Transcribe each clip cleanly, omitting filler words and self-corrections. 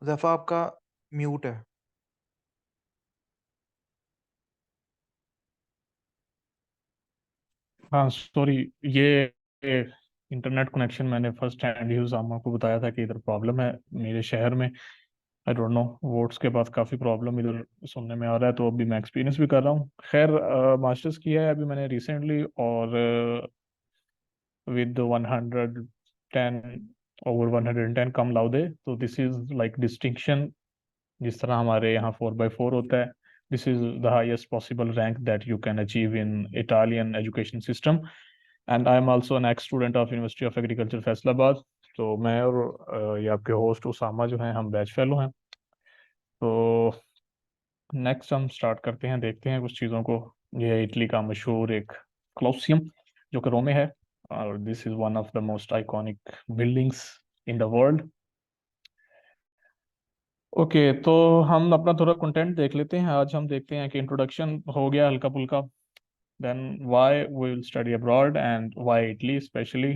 जफ़ा आपका म्यूट है। हाँ सॉरी। ये इंटरनेट कनेक्शन मैंने फर्स्ट हैंड यूज आमा को बताया था कि इधर प्रॉब्लम है मेरे शहर में। आई डोंट नो, वोट्स के बाद काफ़ी प्रॉब्लम इधर सुनने में आ रहा है, तो अभी मैं एक्सपीरियंस भी कर रहा हूँ। खैर, मास्टर्स किया है अभी मैंने रिसेंटली, और विद 110, ओवर 110 कम लाउडे, तो दिस इज लाइक डिस्टिंक्शन। जिस तरह हमारे यहाँ 4/4 होता है, this is the highest possible rank that you can achieve in Italian education system. And I am also an x student of university of agriculture Faisalabad. तो मैं और ये आपके होस्ट उसामा जो हैं, हम बैच फेलो हैं। तो नेक्स्ट हम स्टार्ट करते हैं, देखते हैं कुछ चीज़ों को। ये है इटली का मशहूर एक क्लोसियम, जो कि रोम में है, और this is one of the most iconic buildings in the world. Okay, तो हम अपना थोड़ा कंटेंट देख लेते हैं। आज हम देखते हैं कि इंट्रोडक्शन हो गया हल्का फुल्का, then why we will study abroad and why Italy specially,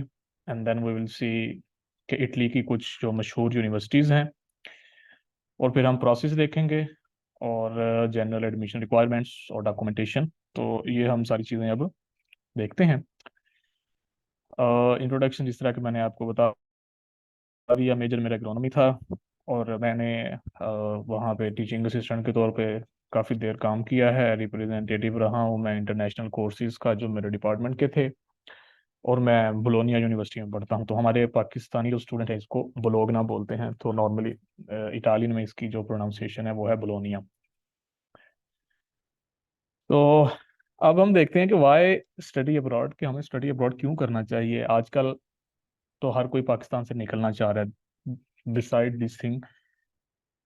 and then we will see कि इटली की कुछ जो मशहूर यूनिवर्सिटीज़ हैं, और फिर हम प्रोसेस देखेंगे, और जनरल एडमिशन रिक्वायरमेंट्स और डॉक्यूमेंटेशन। तो ये हम सारी चीज़ें अब देखते हैं। इंट्रोडक्शन जिस तरह कि मैंने आपको बता दिया, मेजर मेरा एग्रोनॉमी था, और मैंने वहाँ पे टीचिंग असिस्टेंट के तौर पे काफ़ी देर काम किया है। रिप्रेजेंटेटिव रहा हूँ मैं इंटरनेशनल कोर्सेज़ का, जो मेरे डिपार्टमेंट के थे। और मैं बोलोनिया यूनिवर्सिटी में पढ़ता हूँ। तो हमारे पाकिस्तानी जो स्टूडेंट हैं इसको बोलोगना बोलते हैं, तो नॉर्मली इटालियन में इसकी जो प्रोनाउंसिएशन है वो है बोलोनिया। तो अब हम देखते हैं कि वाई स्टडी अब्रॉड, कि हमें स्टडी अब्रॉड क्यों करना चाहिए आजकल। तो हर कोई पाकिस्तान से निकलना चाह रहा है। बिसाइड दिस थिंग,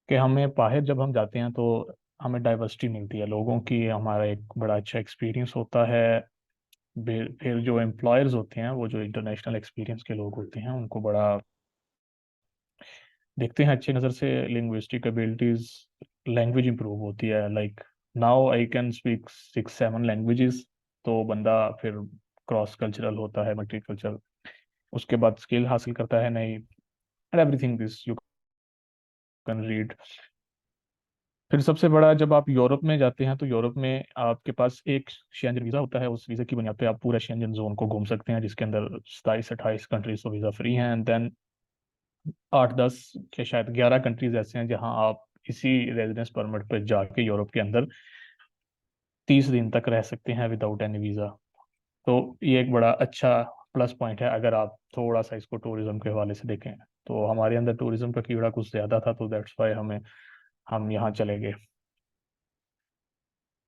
कि हमें बाहर जब हम जाते हैं तो हमें डाइवर्सिटी मिलती है लोगों की, हमारा एक बड़ा अच्छा एक्सपीरियंस होता है। फिर जो एम्प्लॉयर्स होते हैं, वो जो इंटरनेशनल एक्सपीरियंस के लोग होते हैं, उनको बड़ा देखते हैं अच्छी नज़र से। लिंग्विस्टिक एबिलिटीज, लैंग्वेज इंप्रूव होती है। Like now I can speak 6-7 languages. तो बंदा फिर क्रॉस कल्चरल होता है, मल्टी कल्चरल। उसके बाद स्किल हासिल करता है नई, and everything this you can read. फिर सबसे बड़ा, जब आप यूरोप में जाते हैं तो यूरोप में आपके पास एक शेंजन वीज़ा होता है। उस वीज़ा की बुनियाद पे आप पूरा शेंजन जोन को घूम सकते हैं, जिसके अंदर 27-28 कंट्रीज तो वीज़ा फ्री हैं। एंड देन 8-10 के शायद 11 कंट्रीज ऐसे हैं जहां आप इसी रेजिडेंस परमिट पर जाके यूरोप के अंदर 30 दिन तक रह सकते हैं विदाउट एनी वीज़ा। तो ये एक बड़ा अच्छा प्लस पॉइंट है, अगर आप थोड़ा सा इसको टूरिज्म के हवाले से देखें। तो हमारे अंदर टूरिज्म का कीड़ा कुछ ज़्यादा था, तो दैट्स वाई हम यहाँ चले गए।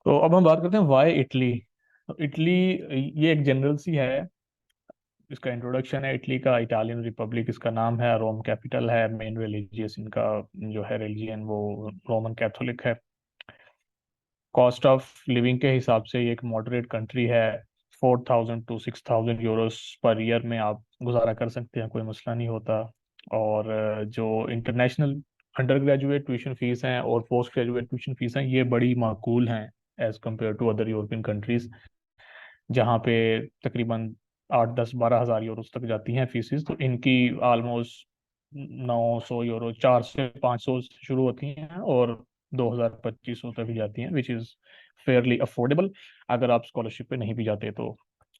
तो अब हम बात करते हैं वाई इटली। तो इटली, ये एक जनरल सी है, इसका इंट्रोडक्शन है। इटली का इटालियन रिपब्लिक इसका नाम है, रोम कैपिटल है। मेन रिलीजियस इनका जो है रिलीजियन, वो रोमन कैथोलिक है। कॉस्ट ऑफ लिविंग के हिसाब से ये एक मॉडरेट कंट्री है। 4,000 to 6,000 यूरोस पर ईयर में आप गुजारा कर सकते हैं, कोई मसला नहीं होता। और जो international under graduate tuition fees हैं और पोस्ट ग्रेजुएट ट्यूशन फीस हैं, ये बड़ी माकूल हैं as compare to other European countries, जहाँ पे तकरीबन 8-10-12 हज़ार यूरो तक जाती हैं फीसिस। तो इनकी आलमोस्ट 900 यूरो, 400 से 500 शुरू होती हैं, और 2,000-2,500 तक भी जाती हैं, विच इज़ फेयरली अफोर्डेबल अगर आप स्कॉलरशिप पे नहीं भी जाते तो।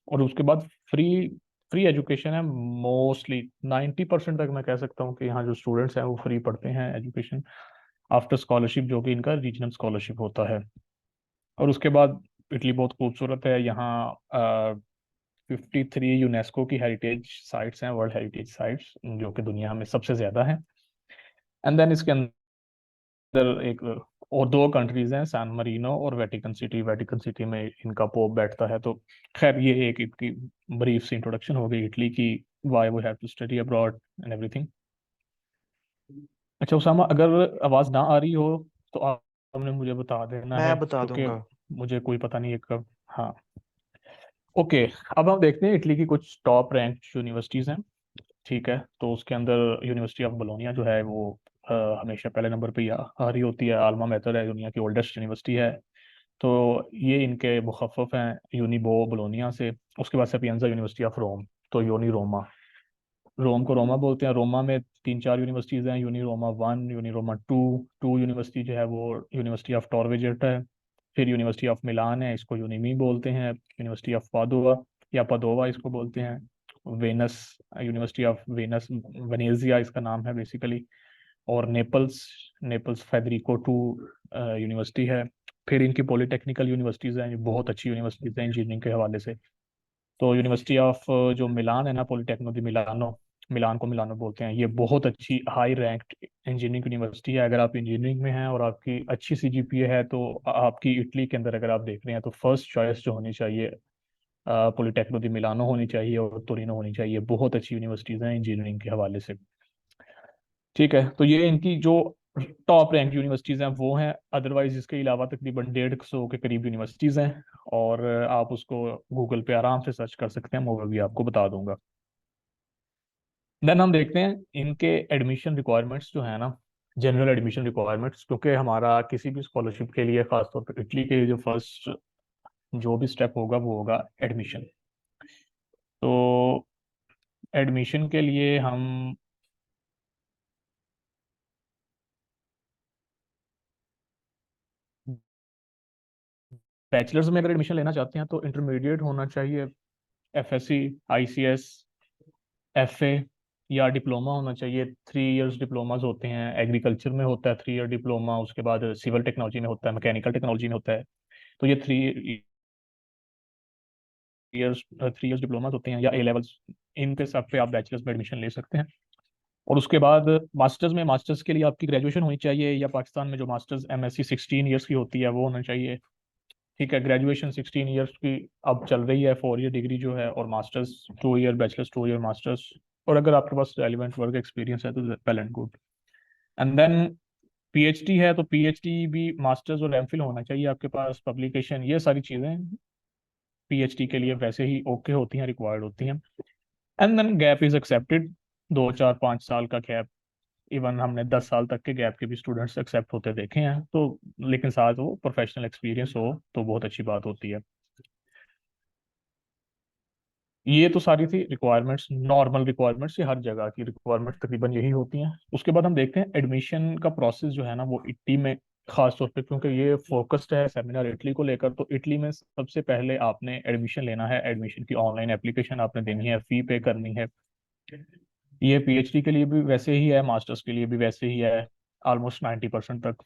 और उसके बाद फ्री फ्री एजुकेशन है मोस्टली। 90% तक मैं कह सकता हूँ कि यहाँ जो स्टूडेंट्स हैं वो फ्री पढ़ते हैं एजुकेशन आफ्टर स्कॉलरशिप, जो कि इनका रीजनल स्कॉलरशिप होता है। और उसके बाद इटली बहुत खूबसूरत है। यहाँ 53 यूनेस्को की हेरिटेज साइट्स हैं, वर्ल्ड हेरिटेज साइट्स, जो कि दुनिया में सबसे ज़्यादा हैं। एंड देन इसके अंदर एक और दो कंट्रीज हैं, सैन मरीनो और वेटिकन सिटी। वेटिकन सिटी में इनका पोप बैठता है। तो खैर, ये एक इनकी ब्रीफ सी इंट्रोडक्शन हो गई इटली की, why we have to study abroad and everything. अच्छा उसामा, अगर आवाज़ ना आ रही हो तो आपने मुझे बता देना है, मैं बता क्योंकि दूंगा। मुझे कोई पता नहीं है कब। हाँ, ओके। अब हम देखते हैं इटली की कुछ टॉप रैंक यूनिवर्सिटीज़ हैं। ठीक है, तो उसके अंदर यूनिवर्सिटी ऑफ बोलोनिया जो है वो हमेशा पहले नंबर पे ही आ रही होती है। आल्मा मेटर है, दुनिया की ओल्डेस्ट यूनिवर्सिटी है। तो ये इनके मुखफ़फ़ हैं यूनिबो बोलोनिया से। उसके बाद सेपियंजा यूनिवर्सिटी ऑफ रोम, तो यूनी रोमा। रोम को रोमा बोलते हैं। रोमा में तीन चार यूनिवर्सिटीज़ हैं, Uni Roma one, Uni Roma two. Two university जो है वो यूनिवर्सिटी ऑफ टॉर वेजेटा है। फिर यूनिवर्सिटी ऑफ मिलान है, इसको यूनिमी बोलते हैं। यूनिवर्सिटी ऑफ पादुआ या पदोवा इसको बोलते हैं। Venice, university of Venice, Venezia इसका नाम है बेसिकली। और Naples, Naples Federico two university है। फिर इनकी पॉलिटेक्निकल यूनिवर्सिटीज़ हैं, ये बहुत अच्छी यूनिवर्सिटीज़ हैं इंजीनियरिंग के हवाले से। तो यूनिवर्सिटी ऑफ जो मिलान है ना, पॉलिटेक्नो दी मिलानो, मिलान को मिलानो बोलते हैं, ये बहुत अच्छी हाई रैंक्ड इंजीनियरिंग यूनिवर्सिटी है। अगर आप इंजीनियरिंग में हैं और आपकी अच्छी सीजीपीए है तो आपकी इटली के अंदर अगर आप देख रहे हैं तो फर्स्ट चॉइस जो होनी चाहिए पॉलिटेक्नो दी मिलानो होनी चाहिए और टोरिनो होनी चाहिए। बहुत अच्छी यूनिवर्सिटीज़ हैं इंजीनियरिंग के हवाले से। ठीक है, तो ये इनकी जो टॉप रैंक यूनिवर्सिटीज़ हैं वो हैं। अदरवाइज इसके अलावा तकरीबन 150 के करीब यूनिवर्सिटीज़ हैं, और आप उसको गूगल पे आराम से सर्च कर सकते हैं, मैं वो भी आपको बता दूंगा। देन हम देखते हैं इनके एडमिशन रिक्वायरमेंट्स जो है ना, जनरल एडमिशन रिक्वायरमेंट्स, क्योंकि हमारा किसी भी स्कॉलरशिप के लिए, खासतौर पर इटली के लिए, जो फर्स्ट जो भी स्टेप होगा वो होगा एडमिशन। तो एडमिशन के लिए हम बैचलर्स में अगर एडमिशन लेना चाहते हैं तो इंटरमीडिएट होना चाहिए, एफएससी, आईसीएस, एफए या डिप्लोमा होना चाहिए। 3 इयर्स डिप्लोमास होते हैं, एग्रीकल्चर में होता है 3 ईयर डिप्लोमा, उसके बाद सिविल टेक्नोलॉजी में होता है, मैकेनिकल टेक्नोलॉजी में होता है। तो ये 3 इयर्स डिप्लोमास होते हैं या ए लेवल्स, इनके सब पे आप बैचलर्स में एडमिशन ले सकते हैं। और उसके बाद मास्टर्स में, मास्टर्स के लिए आपकी ग्रेजुएशन होनी चाहिए, या पाकिस्तान में जो मास्टर्स एमएससी 16 इयर्स की होती है वो होना चाहिए। ठीक है, ग्रेजुएशन 16 इयर्स की अब चल रही है, 4 ईयर डिग्री जो है, और masters 2 year, bachelors 2 year masters. और अगर आपके पास रेलिवेंट वर्क एक्सपीरियंस है तो well and good. And then PhD है तो पीएचडी भी मास्टर्स और एमफिल होना चाहिए आपके पास, पब्लिकेशन, ये सारी चीज़ें पीएचडी के लिए वैसे ही ओके होती हैं, रिक्वायर्ड होती हैं। And then gap is accepted, 2 4 5 साल का गैप, इवन हमने 10 साल तक के गैप के भी स्टूडेंट्स एक्सेप्ट होते देखे हैं। तो लेकिन साथ वो प्रोफेशनल एक्सपीरियंस हो तो बहुत अच्छी बात होती है। ये तो सारी थी रिक्वायरमेंट्स, नॉर्मल रिक्वायरमेंट्स, ये हर जगह की रिक्वायरमेंट्स तकरीबन यही होती हैं। उसके बाद हम देखते हैं एडमिशन का प्रोसेस जो है ना वो इटली में, खास तौर पे क्योंकि ये फोकस्ड है सेमिनार इटली को लेकर, तो इटली में सबसे पहले आपने एडमिशन लेना है। एडमिशन की ऑनलाइन एप्लीकेशन आपने देनी है, फी पे करनी है। ये पीएचडी के लिए भी वैसे ही है, मास्टर्स के लिए भी वैसे ही है, ऑलमोस्ट 90% तक।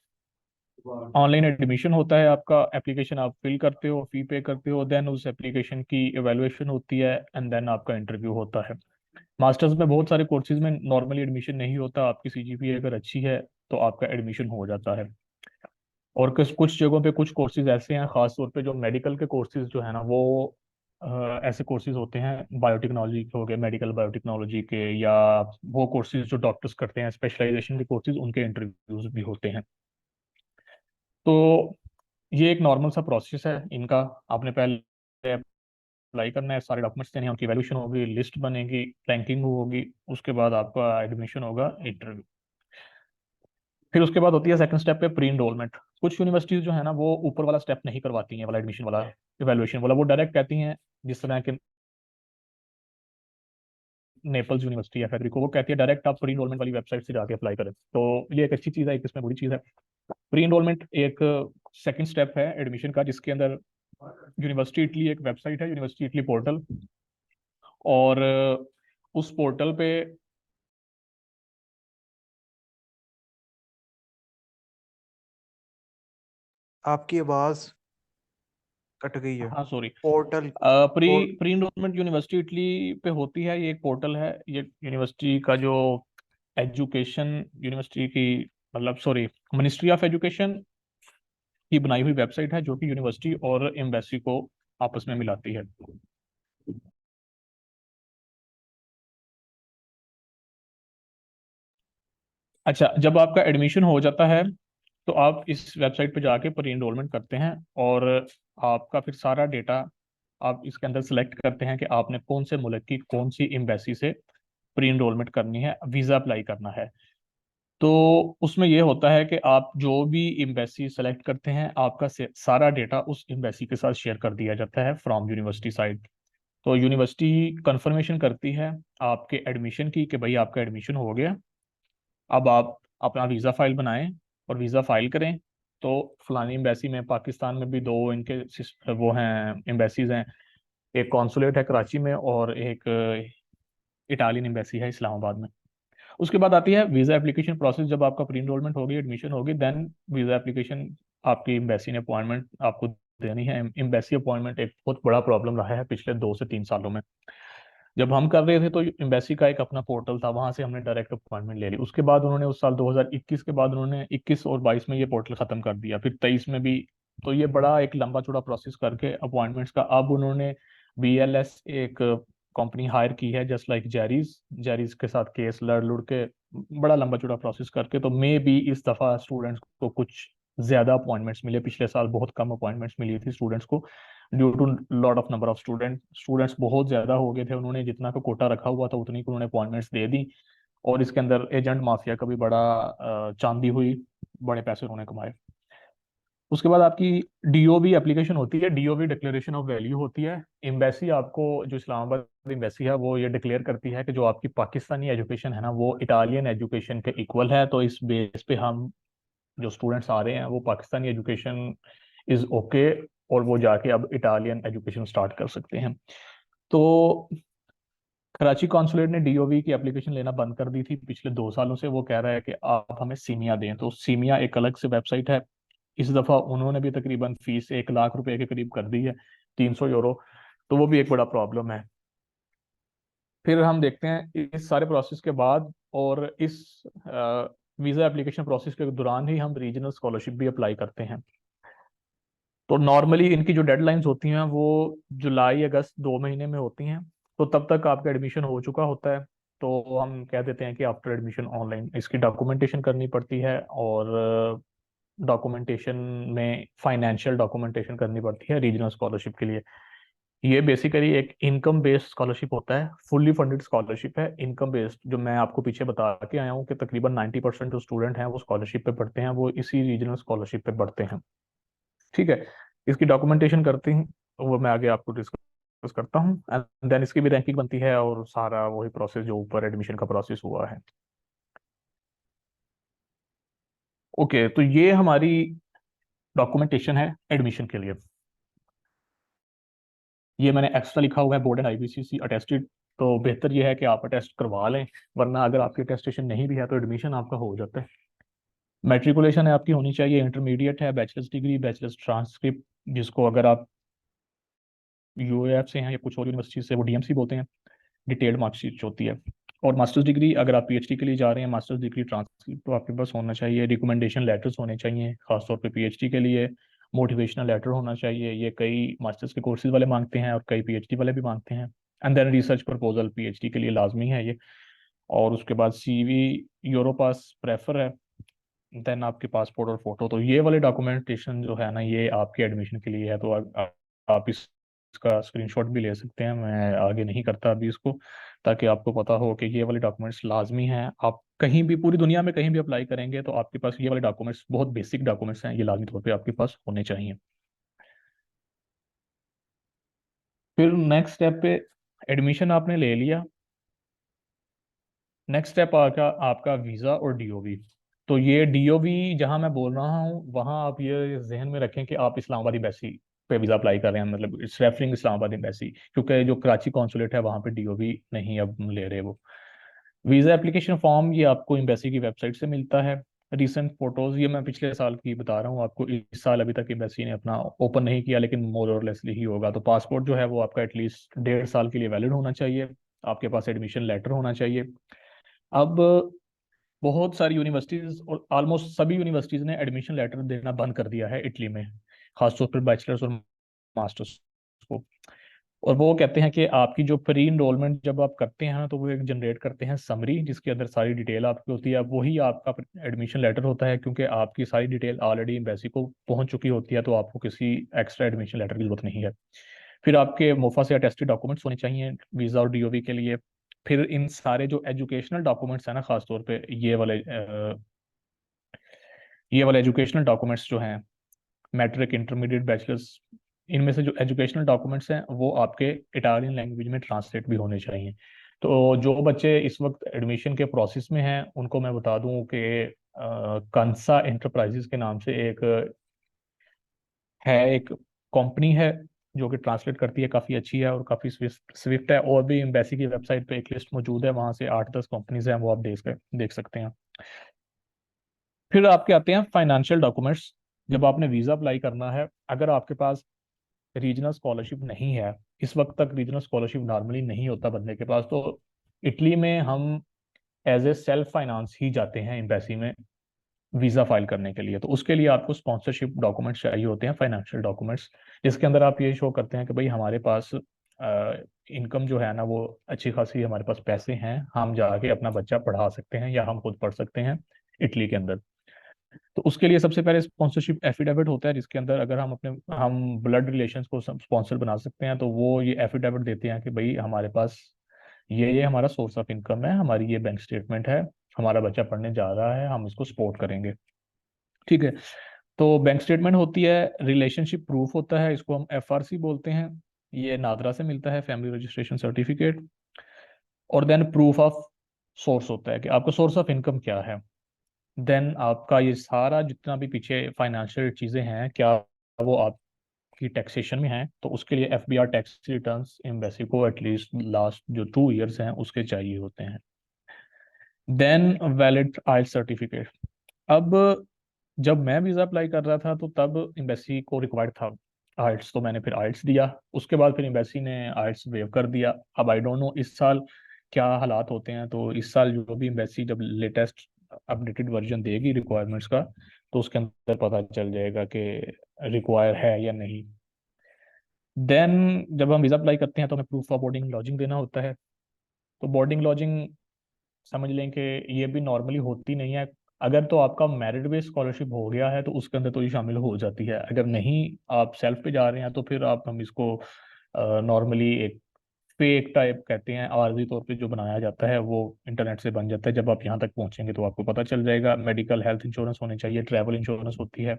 ऑनलाइन एडमिशन होता है आपका, एप्लीकेशन आप फिल करते हो, फी पे करते हो, देन उस एप्लीकेशन की एवेलुएशन होती है, एंड देन आपका इंटरव्यू होता है। मास्टर्स में बहुत सारे कोर्सेज में नॉर्मली एडमिशन नहीं होता, आपकी सीजीपीए अगर अच्छी है तो आपका एडमिशन हो जाता है। और कुछ कुछ जगहों पे कुछ कोर्सेज ऐसे हैं, खास तौर पे जो मेडिकल के कोर्सेज जो है ना वो ऐसे कोर्सेज होते हैं, बायोटेक्नोलॉजी के हो गए, मेडिकल बायोटेक्नोलॉजी के, या वो कोर्सेज जो डॉक्टर्स करते हैं, स्पेशलाइजेशन के कोर्सेज, उनके इंटरव्यूज भी होते हैं। तो ये एक नॉर्मल सा प्रोसेस है इनका। आपने पहले अप्लाई करना है, सारे डॉक्यूमेंट्स देने हैं, उनकी वैल्यूशन होगी, लिस्ट बनेगी, रैंकिंग होगी, उसके बाद आपका एडमिशन होगा, इंटरव्यू। फिर उसके बाद होती है सेकंड स्टेप पे प्री इनरोलमेंट। कुछ यूनिवर्सिटीज जो है ना वो ऊपर वाला स्टेप नहीं करवाती हैं, वाला एडमिशन वाला, इवैल्यूएशन वाला, वो डायरेक्ट कहती हैं, जिस तरह के नेपल्स यूनिवर्सिटी है फेडरिको, वो कहती है डायरेक्ट आप प्री इनरोलमेंट वाली वेबसाइट से जाके अप्लाई करें। तो ये एक अच्छी चीज़ है, एक इसमें बुरी चीज़ है। प्री इनरोलमेंट एक सेकंड स्टेप है एडमिशन का, जिसके अंदर यूनिवर्सिटी इटली एक वेबसाइट है, यूनिवर्सिटी इटली पोर्टल, और उस पोर्टल पे, आपकी आवाज कट गई है। हाँ सॉरी, पोर्टल। प्री पोर, प्री इनरोलमेंट यूनिवर्सिटी इटली पे होती है, ये एक पोर्टल है, ये यूनिवर्सिटी का जो एजुकेशन, यूनिवर्सिटी की, मतलब सॉरी, मिनिस्ट्री ऑफ एजुकेशन की बनाई हुई वेबसाइट है, जो कि यूनिवर्सिटी और एम्बेसी को आपस में मिलाती है। अच्छा, जब आपका एडमिशन हो जाता है तो आप इस वेबसाइट पे जाके प्री एनरोलमेंट करते हैं, और आपका फिर सारा डेटा आप इसके अंदर सेलेक्ट करते हैं कि आपने कौन से मुल्क की कौन सी एम्बेसी से प्री एनरोलमेंट करनी है, वीज़ा अप्लाई करना है। तो उसमें यह होता है कि आप जो भी एम्बेसी सेलेक्ट करते हैं, आपका सारा डेटा उस एम्बेसी के साथ शेयर कर दिया जाता है फ्रॉम यूनिवर्सिटी साइड। तो यूनिवर्सिटी कंफर्मेशन करती है आपके एडमिशन की कि भाई आपका एडमिशन हो गया, अब आप अपना वीज़ा फाइल बनाएं और वीज़ा फाइल करें। तो फलानी एम्बेसी में, पाकिस्तान में भी दो इनके वो हैं, एम्बेसीज हैं। एक कॉन्सुलेट है कराची में और एक इटालियन एम्बेसी है इस्लामाबाद में। उसके बाद आती है वीज़ा एप्लीकेशन प्रोसेस। जब आपका प्री इनरोलमेंट होगी, एडमिशन होगी, देन वीज़ा एप्लीकेशन आपकी एम्बेसी ने अपॉइंटमेंट आपको देनी है। एम्बेसी अपॉइंटमेंट एक बहुत बड़ा प्रॉब्लम रहा है पिछले 2 से 3 सालों में। जब हम कर रहे थे तो एम्बेसी का एक अपना पोर्टल था, वहां से हमने डायरेक्ट अपॉइंटमेंट ले ली। उसके बाद उन्होंने उस साल 2021 के बाद उन्होंने 21 और 22 में ये पोर्टल खत्म कर दिया, फिर 23 में भी। तो ये बड़ा एक लंबा चौड़ा प्रोसेस करके अपॉइंटमेंट्स का, अब उन्होंने BLS एक कंपनी हायर की है, जस्ट लाइक जेरीज। जेरीज के साथ केस लड़ लुड़ के बड़ा लंबा चौड़ा प्रोसेस करके, तो मे भी इस दफा स्टूडेंट्स को कुछ ज्यादा अपॉइंटमेंट्स मिले। पिछले साल बहुत कम अपॉइंटमेंट्स मिली थी स्टूडेंट्स को, due to lot of number of students बहुत ज्यादा हो गए थे। उन्होंने जितना का कोटा रखा हुआ था उतनी को उन्होंने अपॉइंटमेंट्स दे दी। और इसके अंदर एजेंट माफिया का भी बड़ा चांदी हुई, बड़े पैसे उन्होंने कमाए। उसके बाद आपकी DOV एप्लीकेशन होती है, DOV डिक्लेरेशन ऑफ वैल्यू होती है। एम्बेसी आपको, जो इस्लामाबाद एम्बेसी है, वो ये डिक्लेयर करती है कि जो आपकी पाकिस्तानी एजुकेशन है ना, वो इटालियन एजुकेशन के इक्वल है। तो इस बेस पे हम जो स्टूडेंट्स आ रहे हैं वो पाकिस्तानी एजुकेशन इज ओके, और वो जाके अब इटालियन एजुकेशन स्टार्ट कर सकते हैं। तो कराची कॉन्सुलेट ने DOV की एप्लीकेशन लेना बंद कर दी थी पिछले 2 सालों से। वो कह रहा है कि आप हमें सीमिया दें। तो सीमिया एक अलग से वेबसाइट है। इस दफा उन्होंने भी तकरीबन फीस 1 लाख रुपए के करीब कर दी है, 300 यूरो। तो वो भी एक बड़ा प्रॉब्लम है। फिर हम देखते हैं इस सारे प्रोसेस के बाद, और इस वीज़ा एप्लीकेशन प्रोसेस के दौरान ही हम रीजनल स्कॉलरशिप भी अप्लाई करते हैं। तो नॉर्मली इनकी जो डेडलाइंस होती हैं वो जुलाई अगस्त 2 महीने में होती हैं। तो तब तक आपका एडमिशन हो चुका होता है। तो हम कह देते हैं कि आफ्टर एडमिशन ऑनलाइन इसकी डॉक्यूमेंटेशन करनी पड़ती है, और डॉक्यूमेंटेशन में फाइनेंशियल डॉक्यूमेंटेशन करनी पड़ती है रीजनल स्कॉलरशिप के लिए। ये बेसिकली एक इनकम बेस्ड स्कॉलरशिप होता है, फुल्ली फंडेड स्कॉलरशिप है, इनकम बेस्ड। जो मैं आपको पीछे बता के आया हूँ कि तकरीबन 90% जो स्टूडेंट हैं वो स्कॉलरशिप पे पढ़ते हैं, वो इसी रीजनल स्कॉलरशिप पे पढ़ते हैं। ठीक है। इसकी डॉक्यूमेंटेशन करती हूँ, वो मैं आगे आपको डिस्कस करता हूँ। एंड देन इसकी भी रैंकिंग बनती है, और सारा वही प्रोसेस जो ऊपर एडमिशन का प्रोसेस हुआ है। ओके, तो ये हमारी डॉक्यूमेंटेशन है एडमिशन के लिए। ये मैंने एक्स्ट्रा लिखा हुआ है, बोर्ड एंड IBCC अटेस्टेड। तो बेहतर ये है कि आप अटेस्ट करवा लें, वरना अगर आपकी अटेस्टेशन नहीं भी है तो एडमिशन आपका हो जाता है। मेट्रिकुलेशन है आपकी होनी चाहिए, इंटरमीडिएट है, बैचलर्स डिग्री, बैचलर्स ट्रांसक्रिप्ट, जिसको अगर आप UAF से हैं या कुछ और यूनिवर्सिटी से, वो DMC बोलते हैं, डिटेल्ड मार्कशीट होती है। और मास्टर्स डिग्री, अगर आप PhD के लिए जा रहे हैं, मास्टर्स डिग्री ट्रांसक्रिप्ट तो आपके पास होना चाहिए। रिकमेंडेशन लेटर्स होने चाहिए, खासतौर पे PhD के लिए। मोटिवेशनल लेटर होना चाहिए, ये कई मास्टर्स के कोर्सेज वाले मांगते हैं और कई PhD वाले भी मांगते हैं। And then research proposal PhD के लिए लाजमी है ये। और उसके बाद CV, यूरोपास प्रेफर है। देन आपके पासपोर्ट और फोटो। तो ये वाले डॉक्यूमेंटेशन जो है ना, ये आपके एडमिशन के लिए है। तो आप इसका स्क्रीनशॉट भी ले सकते हैं, मैं आगे नहीं करता अभी इसको, ताकि आपको पता हो कि ये वाले डॉक्यूमेंट्स लाजमी हैं। आप कहीं भी पूरी दुनिया में कहीं भी अप्लाई करेंगे तो आपके पास ये वाले डॉक्यूमेंट्स, बहुत बेसिक डॉक्यूमेंट्स हैं, ये लाजमी तौर पे आपके पास होने चाहिए। फिर नेक्स्ट स्टेप पे, एडमिशन आपने ले लिया, नेक्स्ट स्टेप आएगा आपका वीज़ा और DOV। तो ये DOV जहां मैं बोल रहा हूँ, वहां आप ये जहन में रखें कि आप इस्लामाबाद एम्बेसी पे वीज़ा अप्लाई कर रहे हैं, मतलब इट्स रेफरिंग इस्लामाबाद एम्बेसी, क्योंकि जो कराची कॉन्सुलेट है वहां पे DOV नहीं अब ले रहे वो। वीज़ा एप्लीकेशन फॉर्म ये आपको एम्बेसी की वेबसाइट से मिलता है। रिसेंट फोटोज ये मैं पिछले साल की बता रहा हूँ आपको, इस साल अभी तक एम्बेसी ने अपना ओपन नहीं किया, लेकिन मोर और लेसली ही होगा। तो पासपोर्ट जो है वो आपका एटलीस्ट 1.5 साल के लिए वैलिड होना चाहिए। आपके पास एडमिशन लेटर होना चाहिए। अब बहुत सारी यूनिवर्सिटीज और ऑलमोस्ट सभी यूनिवर्सिटीज ने एडमिशन लेटर देना बंद कर दिया है इटली में, खासतौर पर बैचलर्स और मास्टर्स को। और वो कहते हैं कि आपकी जो प्री इनरोलमेंट जब आप करते हैं ना, तो वो एक जनरेट करते हैं समरी, जिसके अंदर सारी डिटेल आपकी होती है। अब वही आपका एडमिशन लेटर होता है, क्योंकि आपकी सारी डिटेल ऑलरेडी एम्बेसी को पहुंच चुकी होती है, तो आपको किसी एक्स्ट्रा एडमिशन लेटर की जरूरत नहीं है। फिर आपके मोफा से अटेस्टेड डॉक्यूमेंट्स होने चाहिए वीज़ा और DOV के लिए। फिर इन सारे जो एजुकेशनल डॉक्यूमेंट्स हैं ना, खासतौर पे ये वाले एजुकेशनल डॉक्यूमेंट्स जो हैं, मैट्रिक, इंटरमीडिएट, बैचलर्स, इनमें से जो एजुकेशनल डॉक्यूमेंट्स हैं वो आपके इटालियन लैंग्वेज में ट्रांसलेट भी होने चाहिए। तो जो बच्चे इस वक्त एडमिशन के प्रोसेस में हैं उनको मैं बता दूं कि कंसा इंटरप्राइजेस के नाम से एक कंपनी है जो कि ट्रांसलेट करती है, काफ़ी अच्छी है और काफ़ी स्विफ्ट स्विफ्ट है। और भी एम्बेसी की वेबसाइट पे एक लिस्ट मौजूद है, वहाँ से 8-10 कंपनीज हैं, वो आप देख सकते हैं। फिर आपके आते हैं फाइनेंशियल डॉक्यूमेंट्स। जब आपने वीज़ा अप्लाई करना है, अगर आपके पास रीजनल स्कॉलरशिप नहीं है, इस वक्त तक रीजनल स्कॉलरशिप नॉर्मली नहीं होता बंदे के पास, तो इटली में हम एज ए सेल्फ फाइनेंस ही जाते हैं एम्बेसी में वीज़ा फाइल करने के लिए। तो उसके लिए आपको स्पॉन्सरशिप डॉक्यूमेंट्स चाहिए होते हैं, फाइनेंशियल डॉक्यूमेंट्स, जिसके अंदर आप ये शो करते हैं कि भाई हमारे पास इनकम जो है ना वो अच्छी खासी, हमारे पास पैसे हैं, हम जाके अपना बच्चा पढ़ा सकते हैं या हम खुद पढ़ सकते हैं इटली के अंदर। तो उसके लिए सबसे पहले स्पॉन्सरशिप एफिडेविट होता है, जिसके अंदर अगर हम ब्लड रिलेशंस को स्पॉन्सर बना सकते हैं तो वो ये एफिडेविट देते हैं कि भाई हमारे पास ये हमारा सोर्स ऑफ इनकम है, हमारी ये बैंक स्टेटमेंट है, हमारा बच्चा पढ़ने जा रहा है, हम इसको सपोर्ट करेंगे। ठीक है। तो बैंक स्टेटमेंट होती है, रिलेशनशिप प्रूफ होता है, इसको हम एफआरसी बोलते हैं, ये नादरा से मिलता है, फैमिली रजिस्ट्रेशन सर्टिफिकेट। और देन प्रूफ ऑफ सोर्स होता है कि आपका सोर्स ऑफ इनकम क्या है। देन आपका ये सारा जितना भी पीछे फाइनेंशियल चीज़ें हैं, क्या वो आपकी टैक्सेशन में है, तो उसके लिए एफबीआर टैक्स रिटर्न्स एम्बेसी को एटलीस्ट लास्ट जो 2 इयर्स हैं उसके चाहिए होते हैं। देन वैलिड आइल्स सर्टिफिकेट। अब जब मैं वीज़ा अप्लाई कर रहा था तो तब एम्बेसी को रिक्वायर्ड था आइल्स, तो मैंने फिर आइल्स दिया। उसके बाद फिर एम्बेसी ने आइल्स वेव कर दिया। अब आई डोंट नो इस साल क्या हालात होते हैं, तो इस साल जो भी एम्बेसी जब लेटेस्ट अपडेटेड वर्जन देगी रिक्वायरमेंट्स का, तो उसके अंदर पता चल जाएगा कि रिक्वायर है या नहीं। देन जब हम वीज़ा अप्लाई करते हैं तो हमें प्रूफ ऑफ बोर्डिंग लॉजिंग देना होता है। तो बोर्डिंग लॉजिंग समझ लें कि ये भी नॉर्मली होती नहीं है। अगर तो आपका मेरिट बेस्ड स्कॉलरशिप हो गया है तो उसके अंदर तो ये शामिल हो जाती है, अगर नहीं आप सेल्फ पे जा रहे हैं तो फिर आप हम इसको नॉर्मली एक फेक टाइप कहते हैं, आर्जी तौर पे जो बनाया जाता है वो इंटरनेट से बन जाता है। जब आप यहाँ तक पहुंचेंगे तो आपको पता चल जाएगा। मेडिकल हेल्थ इंश्योरेंस होनी चाहिए, ट्रैवल इंश्योरेंस होती है,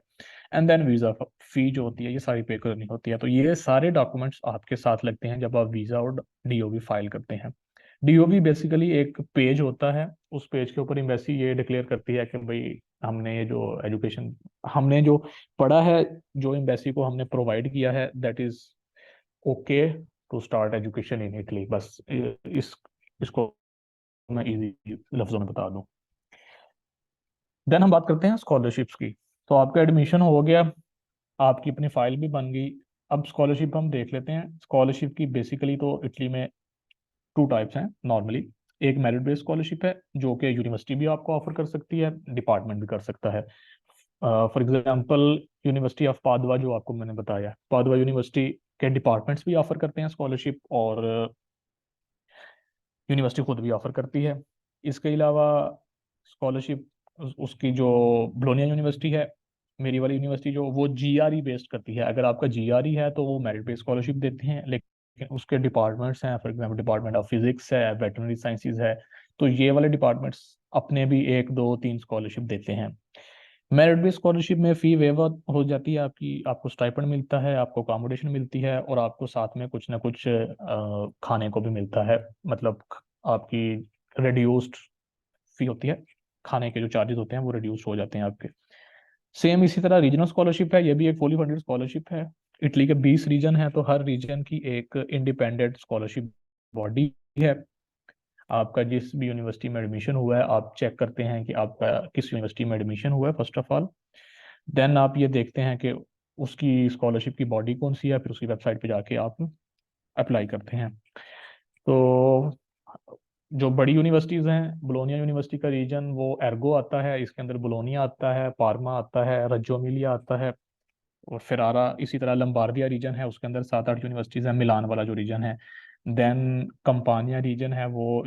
एंड देन वीज़ा फी जो होती है ये सारी पे करनी होती है। तो ये सारे डॉक्यूमेंट्स आपके साथ लगते हैं जब आप वीज़ा और डीओवी फाइल करते हैं। डीओवी बेसिकली एक पेज होता है, उस पेज के ऊपर एम्बेसी ये डिक्लेयर करती है कि भाई हमने ये जो एजुकेशन हमने जो पढ़ा है, जो एम्बेसी को हमने प्रोवाइड किया है, that is okay to start education in Italy. बस इसको मैं इजी लफ्जों में बता दूं। देन हम बात करते हैं स्कॉलरशिप्स की। तो आपका एडमिशन हो गया, आपकी अपनी फाइल भी बन गई। अब स्कॉलरशिप हम देख लेते हैं। स्कॉलरशिप की बेसिकली तो इटली में 2 टाइप्स हैं नॉर्मली। एक मेरिट बेस्ड स्कॉलरशिप है जो कि यूनिवर्सिटी भी आपको ऑफर कर सकती है, डिपार्टमेंट भी कर सकता है। फॉर एग्जांपल यूनिवर्सिटी ऑफ पादवा जो आपको मैंने बताया, पादवा यूनिवर्सिटी के डिपार्टमेंट्स भी ऑफर करते हैं स्कॉलरशिप, और यूनिवर्सिटी खुद भी ऑफर करती है। इसके अलावा स्कॉलरशिप उसकी जो ब्लोनिया यूनिवर्सिटी है, मेरी वाली यूनिवर्सिटी, जो वो जीआरई बेस्ड करती है। अगर आपका जीआरई है तो वो मेरिट बेस्ड स्कॉलरशिप देते हैं, लेकिन उसके डिपार्टमेंट्स हैं, for example department of physics है, वेटरनरी साइंसेज है, तो ये वाले डिपार्टमेंट्स अपने भी 1 2 3 स्कॉलरशिप देते हैं। मेरिट बेस्ड स्कॉलरशिप में फी वेवर हो जाती है आपकी, आपको स्टाइपेंड मिलता है, आपको अकोमोडेशन मिलती है, और आपको साथ में कुछ ना कुछ खाने को भी मिलता है। मतलब आपकी रिड्यूस्ड फी होती है, खाने के जो चार्जेस होते हैं वो रिड्यूस हो जाते हैं आपके। सेम इसी तरह रीजनल स्कॉलरशिप है, ये भी एक फुली फंडेड स्कॉलरशिप है। इटली के 20 रीजन है, तो हर रीजन की एक इंडिपेंडेंट स्कॉलरशिप बॉडी है। आपका जिस भी यूनिवर्सिटी में एडमिशन हुआ है, आप चेक करते हैं कि आपका किस यूनिवर्सिटी में एडमिशन हुआ है फर्स्ट ऑफ ऑल। देन आप ये देखते हैं कि उसकी स्कॉलरशिप की बॉडी कौन सी है, फिर उसकी वेबसाइट पे जाके आप अप्लाई करते हैं। तो जो बड़ी यूनिवर्सिटीज़ हैं, बोलोनिया यूनिवर्सिटी का रीजन वो एर्गो आता है, इसके अंदर बोलोनिया आता है, पार्मा आता है, रज्जो एमिलिया आता है, और फेरारा। इसी तरह लंबार्दिया रीजन है, उसके अंदर 7 8 यूनिवर्सिटीज़ हैं, मिलान वाला जो रीजन है। देन कंपानिया रीजन है, वो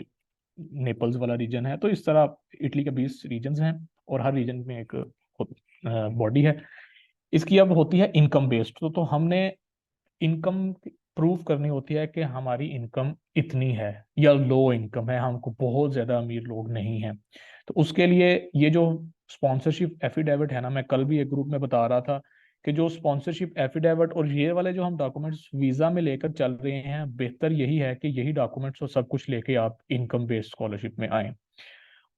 नेपल्स वाला रीजन है। तो इस तरह इटली के 20 रीजन्स हैं, और हर रीजन में एक बॉडी है। इसकी अब होती है इनकम बेस्ड। तो हमने इनकम प्रूव करनी होती है कि हमारी इनकम इतनी है, या लो इनकम है, हमको बहुत ज़्यादा अमीर लोग नहीं हैं। तो उसके लिए ये जो स्पॉन्सरशिप एफिडेविट है ना, मैं कल भी एक ग्रुप में बता रहा था कि जो स्पॉन्सरशिप एफिडेविट और ये वाले जो हम डॉक्यूमेंट्स वीज़ा में लेकर चल रहे हैं, बेहतर यही है कि यही डॉक्यूमेंट्स और सब कुछ लेके आप इनकम बेस्ड स्कॉलरशिप में आए।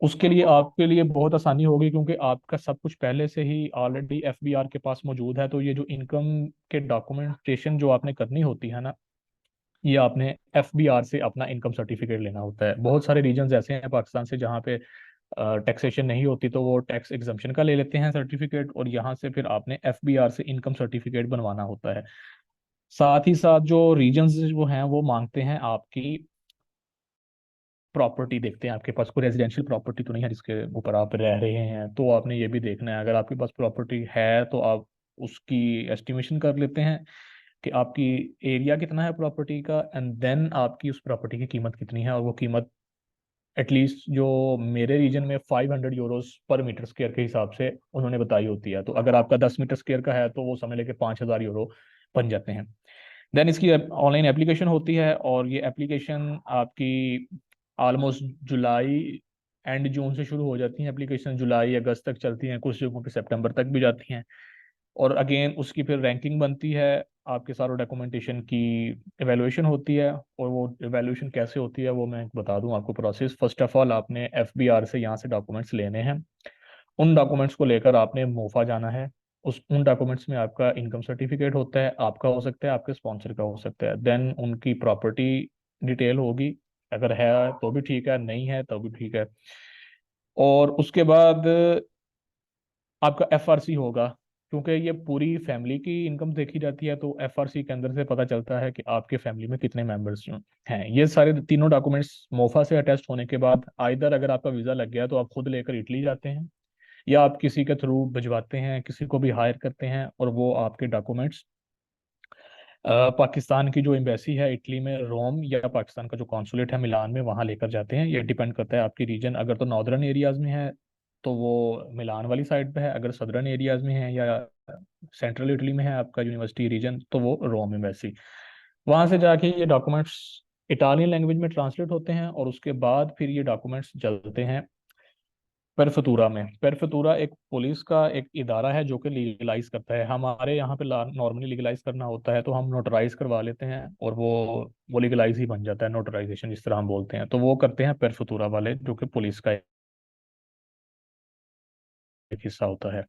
उसके लिए आपके लिए बहुत आसानी होगी, क्योंकि आपका सब कुछ पहले से ही ऑलरेडी एफबीआर के पास मौजूद है। तो ये जो इनकम के डॉक्यूमेंटेशन जो आपने करनी होती है ना, ये आपने एफबीआर से अपना इनकम सर्टिफिकेट लेना होता है। बहुत सारे रीजन्स ऐसे हैं पाकिस्तान से जहाँ पे टैक्सेशन नहीं होती, तो वो टैक्स एग्जम्पशन का ले लेते हैं सर्टिफिकेट, और यहाँ से फिर आपने एफबीआर से इनकम सर्टिफिकेट बनवाना होता है। साथ ही साथ जो रीजन्स वो हैं वो मांगते हैं आपकी प्रॉपर्टी, देखते हैं आपके पास कोई रेजिडेंशियल प्रॉपर्टी तो नहीं है जिसके ऊपर आप रह रहे हैं। तो आपने ये भी देखना है, अगर आपके पास प्रॉपर्टी है तो आप उसकी एस्टिमेशन कर लेते हैं कि आपकी एरिया कितना है प्रॉपर्टी का, एंड देन आपकी उस प्रॉपर्टी की कीमत कितनी है। और वो कीमत एटलीस्ट जो मेरे रीजन में 500 यूरोज पर मीटर स्क्वायर के हिसाब से उन्होंने बताई होती है। तो अगर आपका 10 मीटर स्क्वायर का है तो वो समझ लेके 5,000 यूरो बन जाते हैं। देन इसकी ऑनलाइन एप्लीकेशन होती है, और ये एप्लीकेशन आपकी ऑलमोस्ट जुलाई एंड जून से शुरू हो जाती हैं। एप्लीकेशन जुलाई अगस्त तक चलती हैं, कुछ जगहों पे सितंबर तक भी जाती हैं। और अगेन उसकी फिर रैंकिंग बनती है, आपके सारे डॉक्यूमेंटेशन की एवेलुएशन होती है। और वो एवेलुएशन कैसे होती है वो मैं बता दूं आपको प्रोसेस। फर्स्ट ऑफ ऑल आपने एफबीआर से यहाँ से डॉक्यूमेंट्स लेने हैं। उन डॉक्यूमेंट्स को लेकर आपने मोफा जाना है। उन डॉक्यूमेंट्स में आपका इनकम सर्टिफिकेट होता है, आपका हो सकता है, आपके स्पॉन्सर का हो सकता है। देन उनकी प्रॉपर्टी डिटेल होगी, अगर है तो भी ठीक है, नहीं है तो भी ठीक है। और उसके बाद आपका एफआरसी होगा, क्योंकि ये पूरी फैमिली की इनकम देखी जाती है। तो एफआरसी के अंदर से पता चलता है कि आपके फैमिली में कितने मेंबर्स हैं। ये सारे तीनों डॉक्यूमेंट्स मोफा से अटेस्ट होने के बाद, आइदर अगर आपका वीज़ा लग गया तो आप खुद लेकर इटली जाते हैं, या आप किसी के थ्रू भिजवाते हैं, किसी को भी हायर करते हैं, और वो आपके डॉक्यूमेंट्स पाकिस्तान की जो एम्बेसी है इटली में रोम, या पाकिस्तान का जो कॉन्सुलेट है मिलान में, वहाँ लेकर जाते हैं। ये डिपेंड करता है आपकी रीजन, अगर तो नॉर्दर्न एरियाज में है तो वो मिलान वाली साइड पे है, अगर सदर्न एरियाज में है या सेंट्रल इटली में है आपका यूनिवर्सिटी रीजन, तो वो रोम एम्बेसी। वहाँ से जाके ये डॉक्यूमेंट्स इटालियन लैंग्वेज में ट्रांसलेट होते हैं, और उसके बाद फिर ये डॉक्यूमेंट्स चलते हैं पेरफतूरा में। पेरफतूरा एक पुलिस का एक इदारा है जो कि लीगलाइज करता है। हमारे यहाँ पे नॉर्मली लीगलाइज करना होता है तो हम नोटराइज करवा लेते हैं, और वो लीगलाइज ही बन जाता है, नोटराइजेशन जिस तरह हम बोलते हैं। तो वो करते हैं पेरफतूरा वाले, जो कि पुलिस का एक हिस्सा होता है।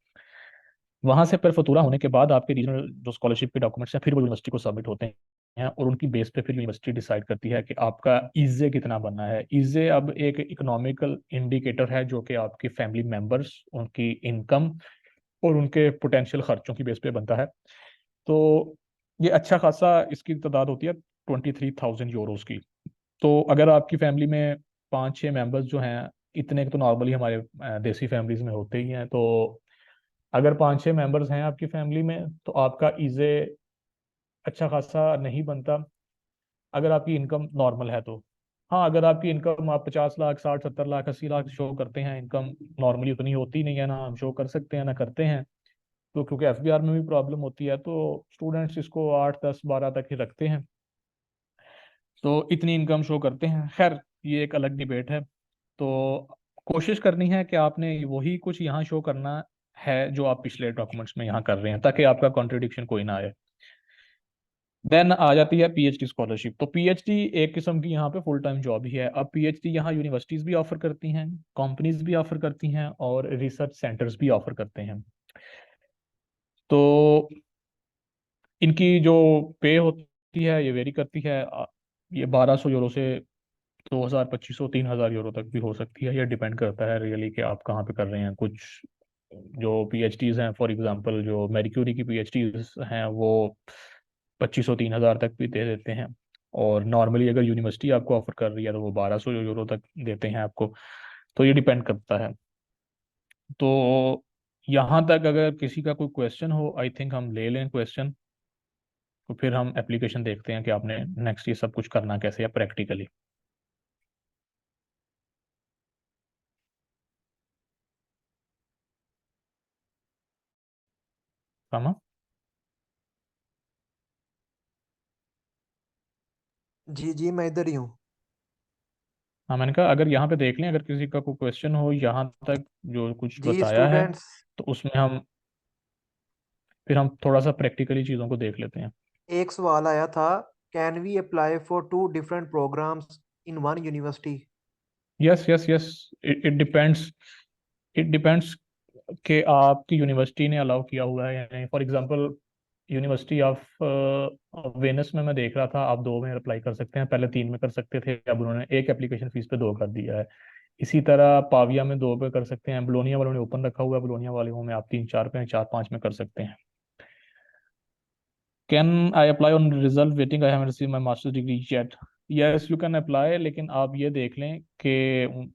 वहां से फिर फतूरा होने के बाद आपके रीजनल जो स्कॉलरशिप के डॉक्यूमेंट्स हैं फिर वो यूनिवर्सिटी को सबमिट होते हैं, और उनकी बेस पे फिर यूनिवर्सिटी डिसाइड करती है कि आपका ईजे कितना बनना है। ईजे अब एक इकोनॉमिकल इंडिकेटर है जो कि आपके फैमिली मेंबर्स, उनकी इनकम और उनके पोटेंशियल खर्चों की बेस पे बनता है। तो ये अच्छा खासा इसकी तादाद होती है 23,000 यूरोज की। तो अगर आपकी फैमिली में 5-6 मेंबर्स जो हैं, इतने तो नॉर्मली हमारे देसी फैमिलीज में होते ही हैं। तो अगर 5-6 मेंबर्स हैं आपकी फैमिली में तो आपका ईजे अच्छा खासा नहीं बनता, अगर आपकी इनकम नॉर्मल है तो। हाँ, अगर आपकी इनकम आप 50 लाख 60 70 लाख 80 लाख शो करते हैं, इनकम नॉर्मली उतनी होती नहीं है, ना हम शो कर सकते हैं ना करते हैं। तो क्योंकि एफबीआर में भी प्रॉब्लम होती है, तो स्टूडेंट्स इसको 8 10 12 तक ही रखते हैं। तो इतनी इनकम शो करते हैं। खैर, ये एक अलग डिबेट है। तो कोशिश करनी है कि आपने वही कुछ यहाँ शो करना है जो आप पिछले डॉक्यूमेंट्स में यहाँ कर रहे हैं, ताकि आपका कॉन्ट्रडिक्शन कोई ना आए। देन आ जाती है पीएचडी स्कॉलरशिप। तो पीएचडी एक किस्म की यहाँ पे फुल टाइम जॉब ही है। अब पीएचडी यहाँ यूनिवर्सिटीज भी ऑफर करती हैं, कंपनीज भी ऑफर करती हैं, और रिसर्च सेंटर्स भी ऑफर करते हैं। तो इनकी जो पे होती है ये वेरी करती है। ये 1,200 यूरो से 2,000 2,500 3,000 यूरो तक भी हो सकती है। ये डिपेंड करता है रियली कि आप कहाँ पे कर रहे हैं। कुछ जो पीएचडीज हैं, फॉर एग्जांपल जो मैरी क्यूरी की पीएचडीज हैं, वो 2,500 3,000 तक भी दे देते हैं। और नॉर्मली अगर यूनिवर्सिटी आपको ऑफर कर रही है तो वो 1,200 यूरो तक देते हैं आपको। तो ये डिपेंड करता है। तो यहाँ तक अगर किसी का कोई क्वेश्चन हो, आई थिंक हम ले लें क्वेश्चन, तो फिर हम एप्लीकेशन देखते हैं कि आपने नेक्स्ट ये सब कुछ करना कैसे है प्रैक्टिकली। हाँ। जी जी, मैं इधर ही हूँ। हाँ, मैंने कहा अगर यहाँ पे देख लें, अगर किसी का कोई क्वेश्चन हो यहाँ तक जो कुछ जी बताया है, स्टूडेंट्स। तो उसमें हम फिर हम थोड़ा सा प्रैक्टिकली चीज़ों को देख लेते हैं। एक सवाल आया था, can we apply for two different programmes in one university? Yes yes yes, it it depends, it depends कि आपकी यूनिवर्सिटी ने अलाउ किया हुआ है या नहीं। For example university of Venice में मैं देख रहा था, आप दो में अप्लाई कर सकते हैं, पहले तीन में कर सकते थे, अब उन्होंने एक एप्लीकेशन फीस पे दो कर दिया है। इसी तरह पाविया में दो पे कर सकते हैं, बोलोनिया वालों ने ओपन रखा हुआ है, बोलोनिया वालों में आप तीन चार पे, चार पांच में कर सकते हैं। Can I apply on result waiting, I haven't receive my masters degree yet. Yes you can apply, लेकिन आप ये देख लें कि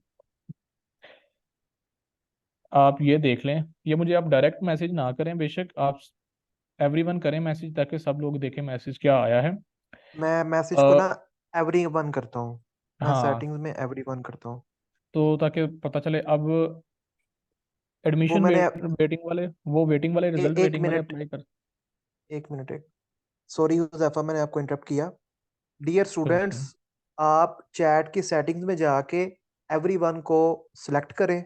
आप ये देख लें, ये मुझे आप डायरेक्ट मैसेज ना करें, बेशक आप एवरीवन करें मैसेज, ताकि सब लोग देखें मैसेज क्या आया है। मैं मैसेज को अ, ना एवरी वन करता हूँ। मैं हाँ, सेटिंग्स में एवरी वन करता हूँ। तो ताकि पता चले। अब वो एडमिशन मैंने वेटिंग वाले, वो वेटिंग वाले, रिजल्ट एक वेटिंग वाले मिनट, अप्लाई कर। एक मिनट, एक, सॉरी हुजैफा, मैंने आपको इंटरप्ट किया। डियर कोई स्टूडेंट्स, मसला नहीं। आप चैट की सेटिंग्स में जाके एवरी वन को सिलेक्ट करें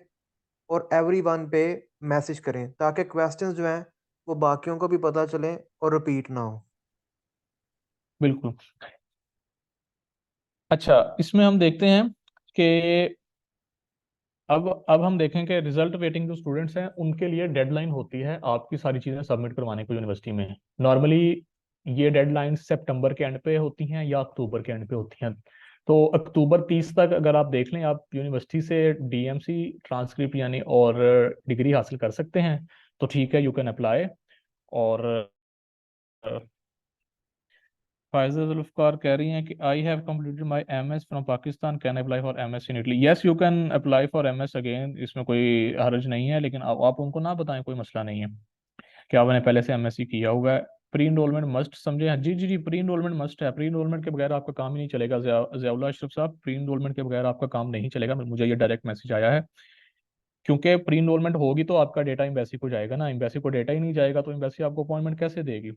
और एवरी वन पे मैसेज करें, ताकि क्वेश्चंस जो हैं वो बाकियों को भी पता चलें और रिपीट ना हो। बिल्कुल। अच्छा, इसमें हम देखते हैं कि अब हम देखें कि रिजल्ट वेटिंग जो स्टूडेंट्स हैं उनके लिए डेडलाइन होती है आपकी सारी चीज़ें सबमिट करवाने को यूनिवर्सिटी में। नॉर्मली ये डेडलाइन सितंबर के एंड पे होती हैं या अक्टूबर के एंड पे होती हैं। तो अक्टूबर 30 तक अगर आप देख लें, आप यूनिवर्सिटी से डीएमसी ट्रांसक्रिप्ट यानी और डिग्री हासिल कर सकते हैं, तो ठीक है, यू कैन अप्लाई। और फायजा जुल्फकार कह रही हैं कि I have completed my MS from Pakistan, can apply for MS in Italy? Yes you can apply for MS again, इसमें कोई हर्ज नहीं है, लेकिन आप उनको ना बताएं, कोई मसला नहीं है कि आपने पहले से एमएससी किया हुआ है। प्री इनरोलमेंट मस्ट समझे? हाँ, जी जी जी, प्री इनरोलमेंट मस्ट है। प्री इनरोलमेंट के बगैर आपका काम ही नहीं चलेगा। जियाउल्लाह अशरफ साहब, प्री इनरोलमेंट के बगैर आपका काम नहीं चलेगा, मुझे ये डायरेक्ट मैसेज आया है। क्योंकि प्री इनरोलमेंट होगी तो आपका डेटा एम्बेसी को जाएगा ना, एम्बेसी को डेटा ही नहीं जाएगा तो एम्बेसी आपको अपॉइंटमेंट कैसे देगी?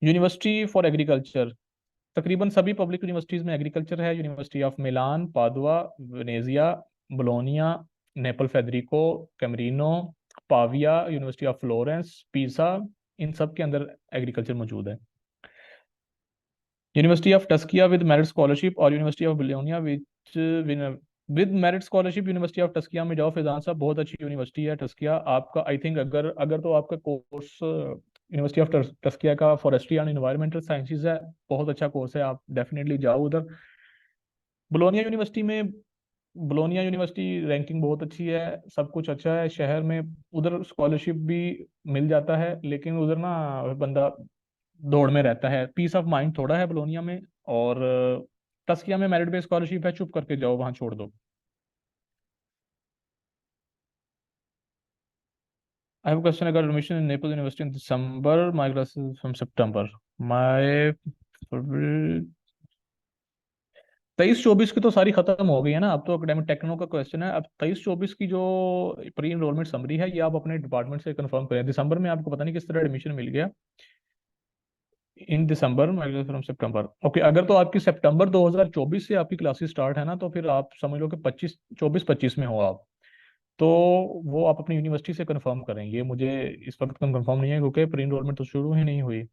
यूनिवर्सिटी फॉर एग्रीकल्चर, तकरीबन सभी पब्लिक यूनिवर्सिटीज़ में एग्रीकल्चर है। University of Milan, Padua, Venezia, Bologna, Naples Federico, Camerino, Pavia, university of Florence, Pisa, इन सब के अंदर एग्रीकल्चर मौजूद है। University of Tuscia with merit scholarship, और university of Bologna which with merit scholarship. University of Tuscia में जाओ फैजान साहब, बहुत अच्छी यूनिवर्सिटी है टस्किया। आपका आई थिंक अगर अगर तो आपका कोर्स यूनिवर्सिटी ऑफ टस्किया का फॉरेस्ट्री एंड एनवायरमेंटल साइंसेज है, बहुत अच्छा कोर्स है, आप डेफिनेटली जाओ उधर। बोलोनिया यूनिवर्सिटी में, बोलोनिया यूनिवर्सिटी रैंकिंग बहुत अच्छी है, सब कुछ अच्छा है शहर में, उधर स्कॉलरशिप भी मिल जाता है, लेकिन उधर ना बंदा दौड़ में रहता है, पीस ऑफ माइंड थोड़ा है बोलोनिया में। और टस्किया में मेरिट बेस्ड स्कॉलरशिप है, चुप करके जाओ वहां, छोड़ दो। आई हैव क्वेश्चन, अगर admission in nipple university in December, my classes from September, my 23-24 की तो सारी खत्म हो गई है ना, अब तो एकेडमिक टेक्नो का क्वेश्चन है। अब 23-24 की जो प्री इनरोलमेंट समरी है, ये आप अपने डिपार्टमेंट से कंफर्म करें। दिसंबर में आपको पता नहीं किस तरह एडमिशन मिल गया, इन दिसंबर फ्रॉम सितंबर, ओके। अगर तो आपकी सितंबर 2024 से आपकी क्लासेस स्टार्ट है ना, तो फिर आप समझ लो कि 24 में हो आप। तो वो आप अपनी यूनिवर्सिटी से कंफर्म करें, ये मुझे इस वक्त कंफर्म नहीं है, क्योंकि प्री इनरोलमेंट तो शुरू ही नहीं हुई।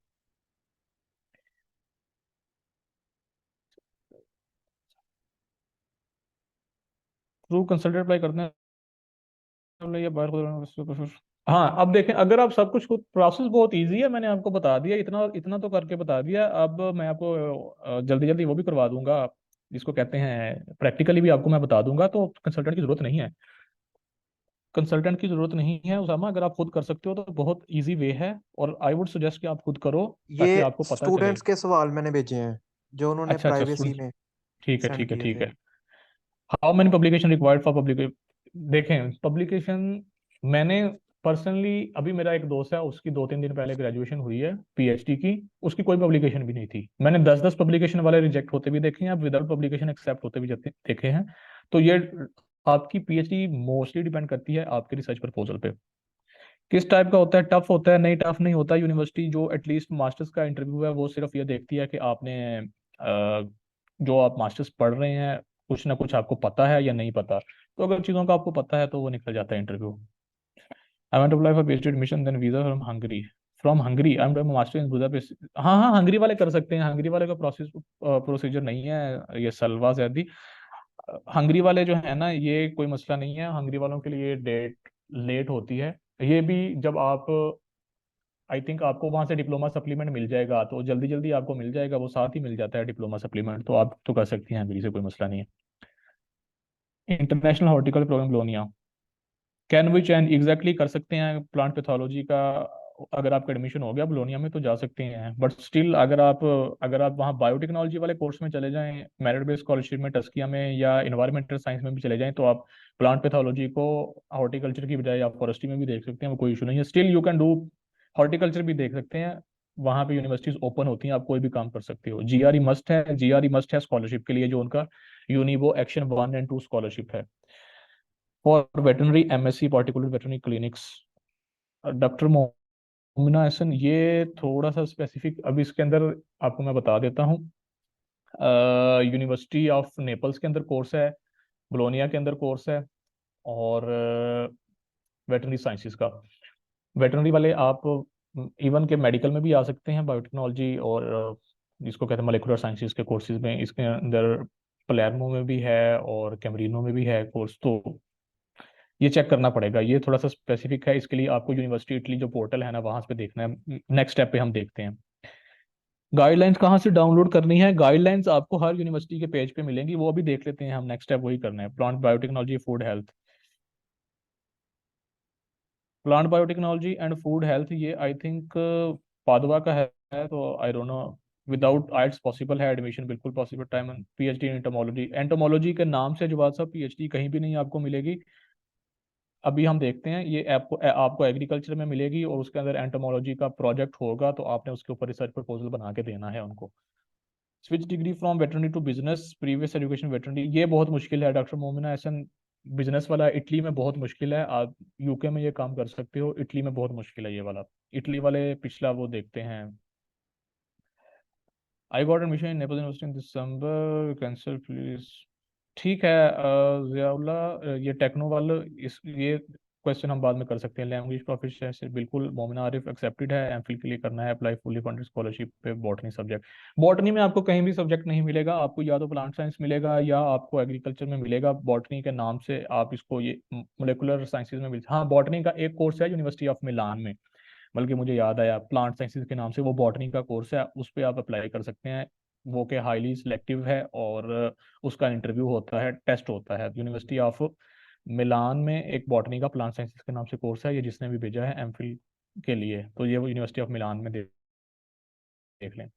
थ्रू कंसल्टेंट अप्लाई करते हैं या बाहर? हाँ, अब देखें, अगर आप सब कुछ, प्रोसेस बहुत इजी है, मैंने आपको बता दिया, इतना इतना तो करके बता दिया। अब मैं आपको जल्दी जल्दी वो भी करवा दूंगा, जिसको कहते हैं प्रैक्टिकली भी आपको मैं बता दूंगा, तो कंसल्टेंट की जरूरत नहीं है। कंसल्टेंट की जरूरत नहीं है उसामा, अगर आप खुद कर सकते हो तो बहुत इजी वे है, और आई वुड सजेस्ट कि आप खुद करो, ये ताकि आपको पता चले। स्टूडेंट्स के सवाल मैंने भेजे हैं जो उन्होंने अच्छा अच्छा, प्राइवेसी स्टूडेंट, में ठीक है सेंड ठीक है किए ठीक थे। है। How many publication required for public? देखें पब्लिकेशन, मैंने पर्सनली, अभी मेरा एक दोस्त है, उसकी 2-3 दिन पहले ग्रेजुएशन हुई है पीएचडी की, उसकी कोई पब्लिकेशन भी नहीं थी। मैंने 10-10 पब्लिकेशन वाले रिजेक्ट होते भी देखे हैं, अब विदाउट पब्लिकेशन एक्सेप्ट होते भी देखे हैं। तो ये आपकी पीएचडी मोस्टली डिपेंड करती है आपके रिसर्च प्रपोजल पे, किस टाइप का होता है, टफ होता है, नहीं टफ नहीं होता। यूनिवर्सिटी जो एटलीस्ट मास्टर्स का इंटरव्यू है, वो सिर्फ ये देखती है कि आपने जो आप मास्टर्स पढ़ रहे हैं, कुछ ना कुछ आपको पता है या नहीं पता। तो अगर चीज़ों का आपको पता है तो वो निकल जाता है interview. I want to apply for PhD admission then visa from Hungary I am doing master in Budapest. हाँ हाँ, हंगरी वाले कर सकते हैं, हंगरी वाले का प्रोसीजर नहीं है ये सलवा जैदी। हंगरी वाले जो है ना, ये कोई मसला नहीं है, हंगरी वालों के लिए डेट लेट होती है। ये भी जब आप, आई थिंक आपको वहां से डिप्लोमा सप्लीमेंट मिल जाएगा, तो जल्दी जल्दी आपको मिल जाएगा, वो साथ ही मिल जाता है डिप्लोमा सप्लीमेंट, तो आप तो कर सकती हैं हंगरी से, कोई मसला नहीं है। इंटरनेशनल हॉर्टिकल्चर प्रोग्राम लोनिया, कैन वी चैन एग्जैक्टली कर सकते हैं प्लांट पैथोलॉजी का। अगर आपका एडमिशन हो गया बोलोनिया में तो जा सकते हैं, बट स्टिल अगर आप वहाँ बायोटेक्नोलॉजी वाले कोर्स में चले जाएं, मेरिट बेस्ड स्कॉलरशिप में टस्किया में, या इन्वायरमेंटल साइंस में भी चले जाएं, तो आप प्लांट पैथोलॉजी को हॉर्टिकल्चर की बजाय आप फॉरेस्ट्री में भी देख सकते हैं, वो कोई इशू नहीं है। Still you can do horticulture भी देख सकते हैं, वहाँ पे यूनिवर्सिटीज ओपन होती हैं, आप कोई भी काम कर सकते हो। जीआरई मस्ट है, जीआरई मस्ट है स्कॉलरशिप के लिए, जो उनका यूनिवो एक्शन 1 एंड 2 स्कॉलरशिप है। For veterinary MSc particular veterinary clinics, doctor Momina Hasan, ये थोड़ा सा स्पेसिफिक, अभी इसके अंदर आपको मैं बता देता हूँ। यूनिवर्सिटी ऑफ नेपल्स के अंदर कोर्स है, बोलोनिया के अंदर कोर्स है, और वेटरनरी साइंसेज का। वेटरनरी वाले आप इवन के मेडिकल में भी आ सकते हैं, बायोटेक्नोलॉजी और जिसको कहते हैं मोलिकुलर साइंसेज के कोर्सेज में, इसके अंदर पलेर्मो में भी है और कैमरीनो में भी है कोर्स, तो ये चेक करना पड़ेगा, ये थोड़ा सा स्पेसिफिक है, इसके लिए आपको यूनिवर्सिटी इटली जो पोर्टल है ना, वहां पे देखना है। नेक्स्ट स्टेप पे हम देखते हैं। गाइडलाइंस कहाँ से डाउनलोड करनी है? गाइडलाइंस आपको हर यूनिवर्सिटी के पेज पे मिलेंगी, वो अभी देख लेते हैं हम। नेक्स्ट स्टेप वही करना है, plant biotechnology food health. Plant biotechnology and food health, ये आई थिंक पादवा का है, तो आई डोंट नो। विदाउट आइट्स पॉसिबल है एडमिशन, बिल्कुल possible time. PhD in entomology, entomology के नाम से जवाब साहब पीएचडी कहीं भी नहीं आपको मिलेगी। अभी हम देखते हैं, ये आपको आपको एग्रीकल्चर में मिलेगी, और उसके अंदर एंटोमोलॉजी का प्रोजेक्ट होगा, तो आपने उसके ऊपर रिसर्च प्रपोजल बना के देना है उनको। Switch degree from veterinary to business, previous education veterinary, ये बहुत मुश्किल है डॉक्टर मोमिना एहसन। बिजनेस वाला इटली में बहुत मुश्किल है, आप यूके में ये काम कर सकते हो, इटली में बहुत मुश्किल है ये वाला। इटली वाले पिछला वो देखते हैं। I got admission in Nepal university in December, cancel please. ठीक है जियाउल्ला, ये टेक्नो वाले, इस ये क्वेश्चन हम बाद में कर सकते हैं। लैंग्वेज प्रोफिशिएंसी बिल्कुल, मोमिना आरिफ एक्सेप्टेड है, एमफिल के लिए करना है अप्लाई, फुली फंडेड स्कॉलरशिप पे बॉटनी सब्जेक्ट। बॉटनी में आपको कहीं भी सब्जेक्ट नहीं मिलेगा, आपको या तो प्लांट साइंस मिलेगा या आपको एग्रीकल्चर में मिलेगा। बॉटनी के नाम से आप इसको, ये मोलिकुलर साइंसेज में मिल, हाँ बॉटनी का एक कोर्स है यूनिवर्सिटी ऑफ मिलान में, बल्कि मुझे याद आया, प्लांट साइंसेज के नाम से वो बॉटनी का कोर्स है, उस पर आप अप्लाई कर सकते हैं। वो के हाईली सिलेक्टिव है, और उसका इंटरव्यू होता है, टेस्ट होता है। यूनिवर्सिटी ऑफ मिलान में एक बॉटनी का प्लांट साइंसेज के नाम से कोर्स है, ये जिसने भी भेजा है एमफिल के लिए, तो ये वो यूनिवर्सिटी ऑफ मिलान में देख लें।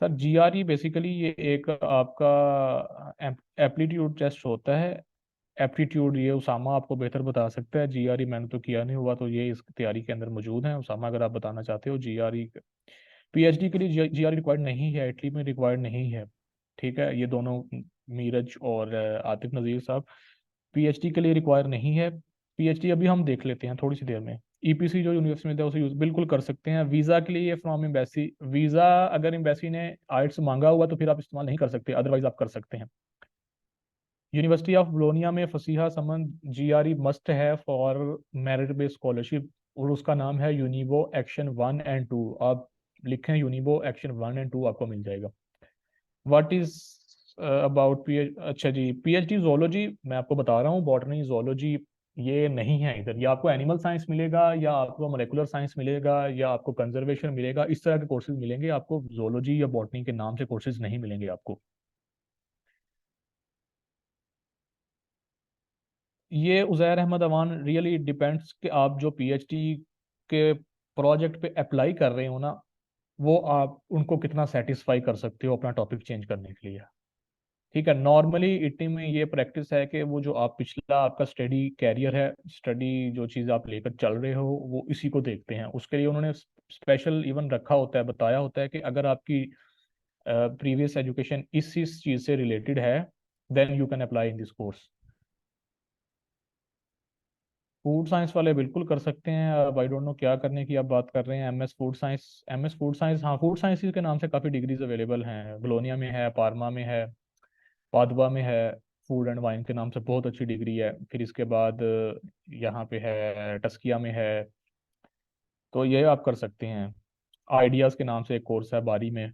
सर जीआरई बेसिकली ये एक आपका एप्टीट्यूड टेस्ट होता है। एप्टीट्यूड ये उसामा आपको बेहतर बता सकता है, जीआरई मैंने तो किया नहीं हुआ, तो ये इस तैयारी के अंदर मौजूद है। उसामा अगर आप बताना चाहते हो, जीआरई पीएचडी के लिए जीआरई रिक्वायर्ड नहीं है, इटली में रिक्वायर्ड नहीं है। ठीक है, ये दोनों मीरज और आतिफ नज़ीर साहब पीएचडी के लिए रिक्वायर नहीं है। पीएचडी अभी हम देख लेते हैं थोड़ी सी देर में। ईपीसी जो यूनिवर्सिटी में था उसे यूज बिल्कुल कर सकते हैं। वीज़ा के लिए फ्रॉम एम्बेसी, वीज़ा अगर एम्बेसी ने आइट्स मांगा हुआ तो फिर आप इस्तेमाल नहीं कर सकते, अदरवाइज आप कर सकते हैं। यूनिवर्सिटी ऑफ बोलोनिया में फसीहा संबंध जीआरई मस्ट है फॉर मेरिट बेस्ड स्कॉलरशिप, और उसका नाम है यूनिवो एक्शन 1 एंड 2। आप लिखें यूनिवो एक्शन 1 एंड 2, आपको मिल जाएगा। व्हाट इज अबाउट पी, अच्छा जी, पीएचडी जोलॉजी मैं आपको बता रहा हूँ, बॉटनी जोलॉजी ये नहीं है इधर। या आपको एनिमल साइंस मिलेगा, या आपको मोलेकुलर साइंस मिलेगा, या आपको कंजर्वेशन मिलेगा, इस तरह के कोर्सेज मिलेंगे आपको। जोलॉजी या बॉटनी के नाम से कोर्सेज नहीं मिलेंगे आपको। ये उज़ैर अहमद अवान, रियली डिपेंड्स कि आप जो पीएचडी के प्रोजेक्ट पे अप्लाई कर रहे हो ना, वो आप उनको कितना सेटिस्फाई कर सकते हो अपना टॉपिक चेंज करने के लिए। ठीक है, नॉर्मली इटली में ये प्रैक्टिस है कि वो जो आप पिछला आपका स्टडी कैरियर है, स्टडी जो चीज़ आप लेकर चल रहे हो, वो इसी को देखते हैं। उसके लिए उन्होंने स्पेशल इवन रखा होता है, बताया होता है कि अगर आपकी प्रीवियस एजुकेशन इस चीज़ से रिलेटेड है, then you can apply in this course. Food science वाले बिल्कुल कर सकते हैं। अब आई डोंट नो क्या करने की आप बात कर रहे हैं। MS food science, MS food science, हाँ फूड साइंस के नाम से काफ़ी डिग्रीज अवेलेबल हैं, बोलोनिया में है, पार्मा में है, पादवा में है। फूड एंड वाइन के नाम से बहुत अच्छी डिग्री है। फिर इसके बाद यहाँ पे है, टस्किया में है, तो ये आप कर सकते हैं। आइडियाज़ के नाम से एक कोर्स है बारी में।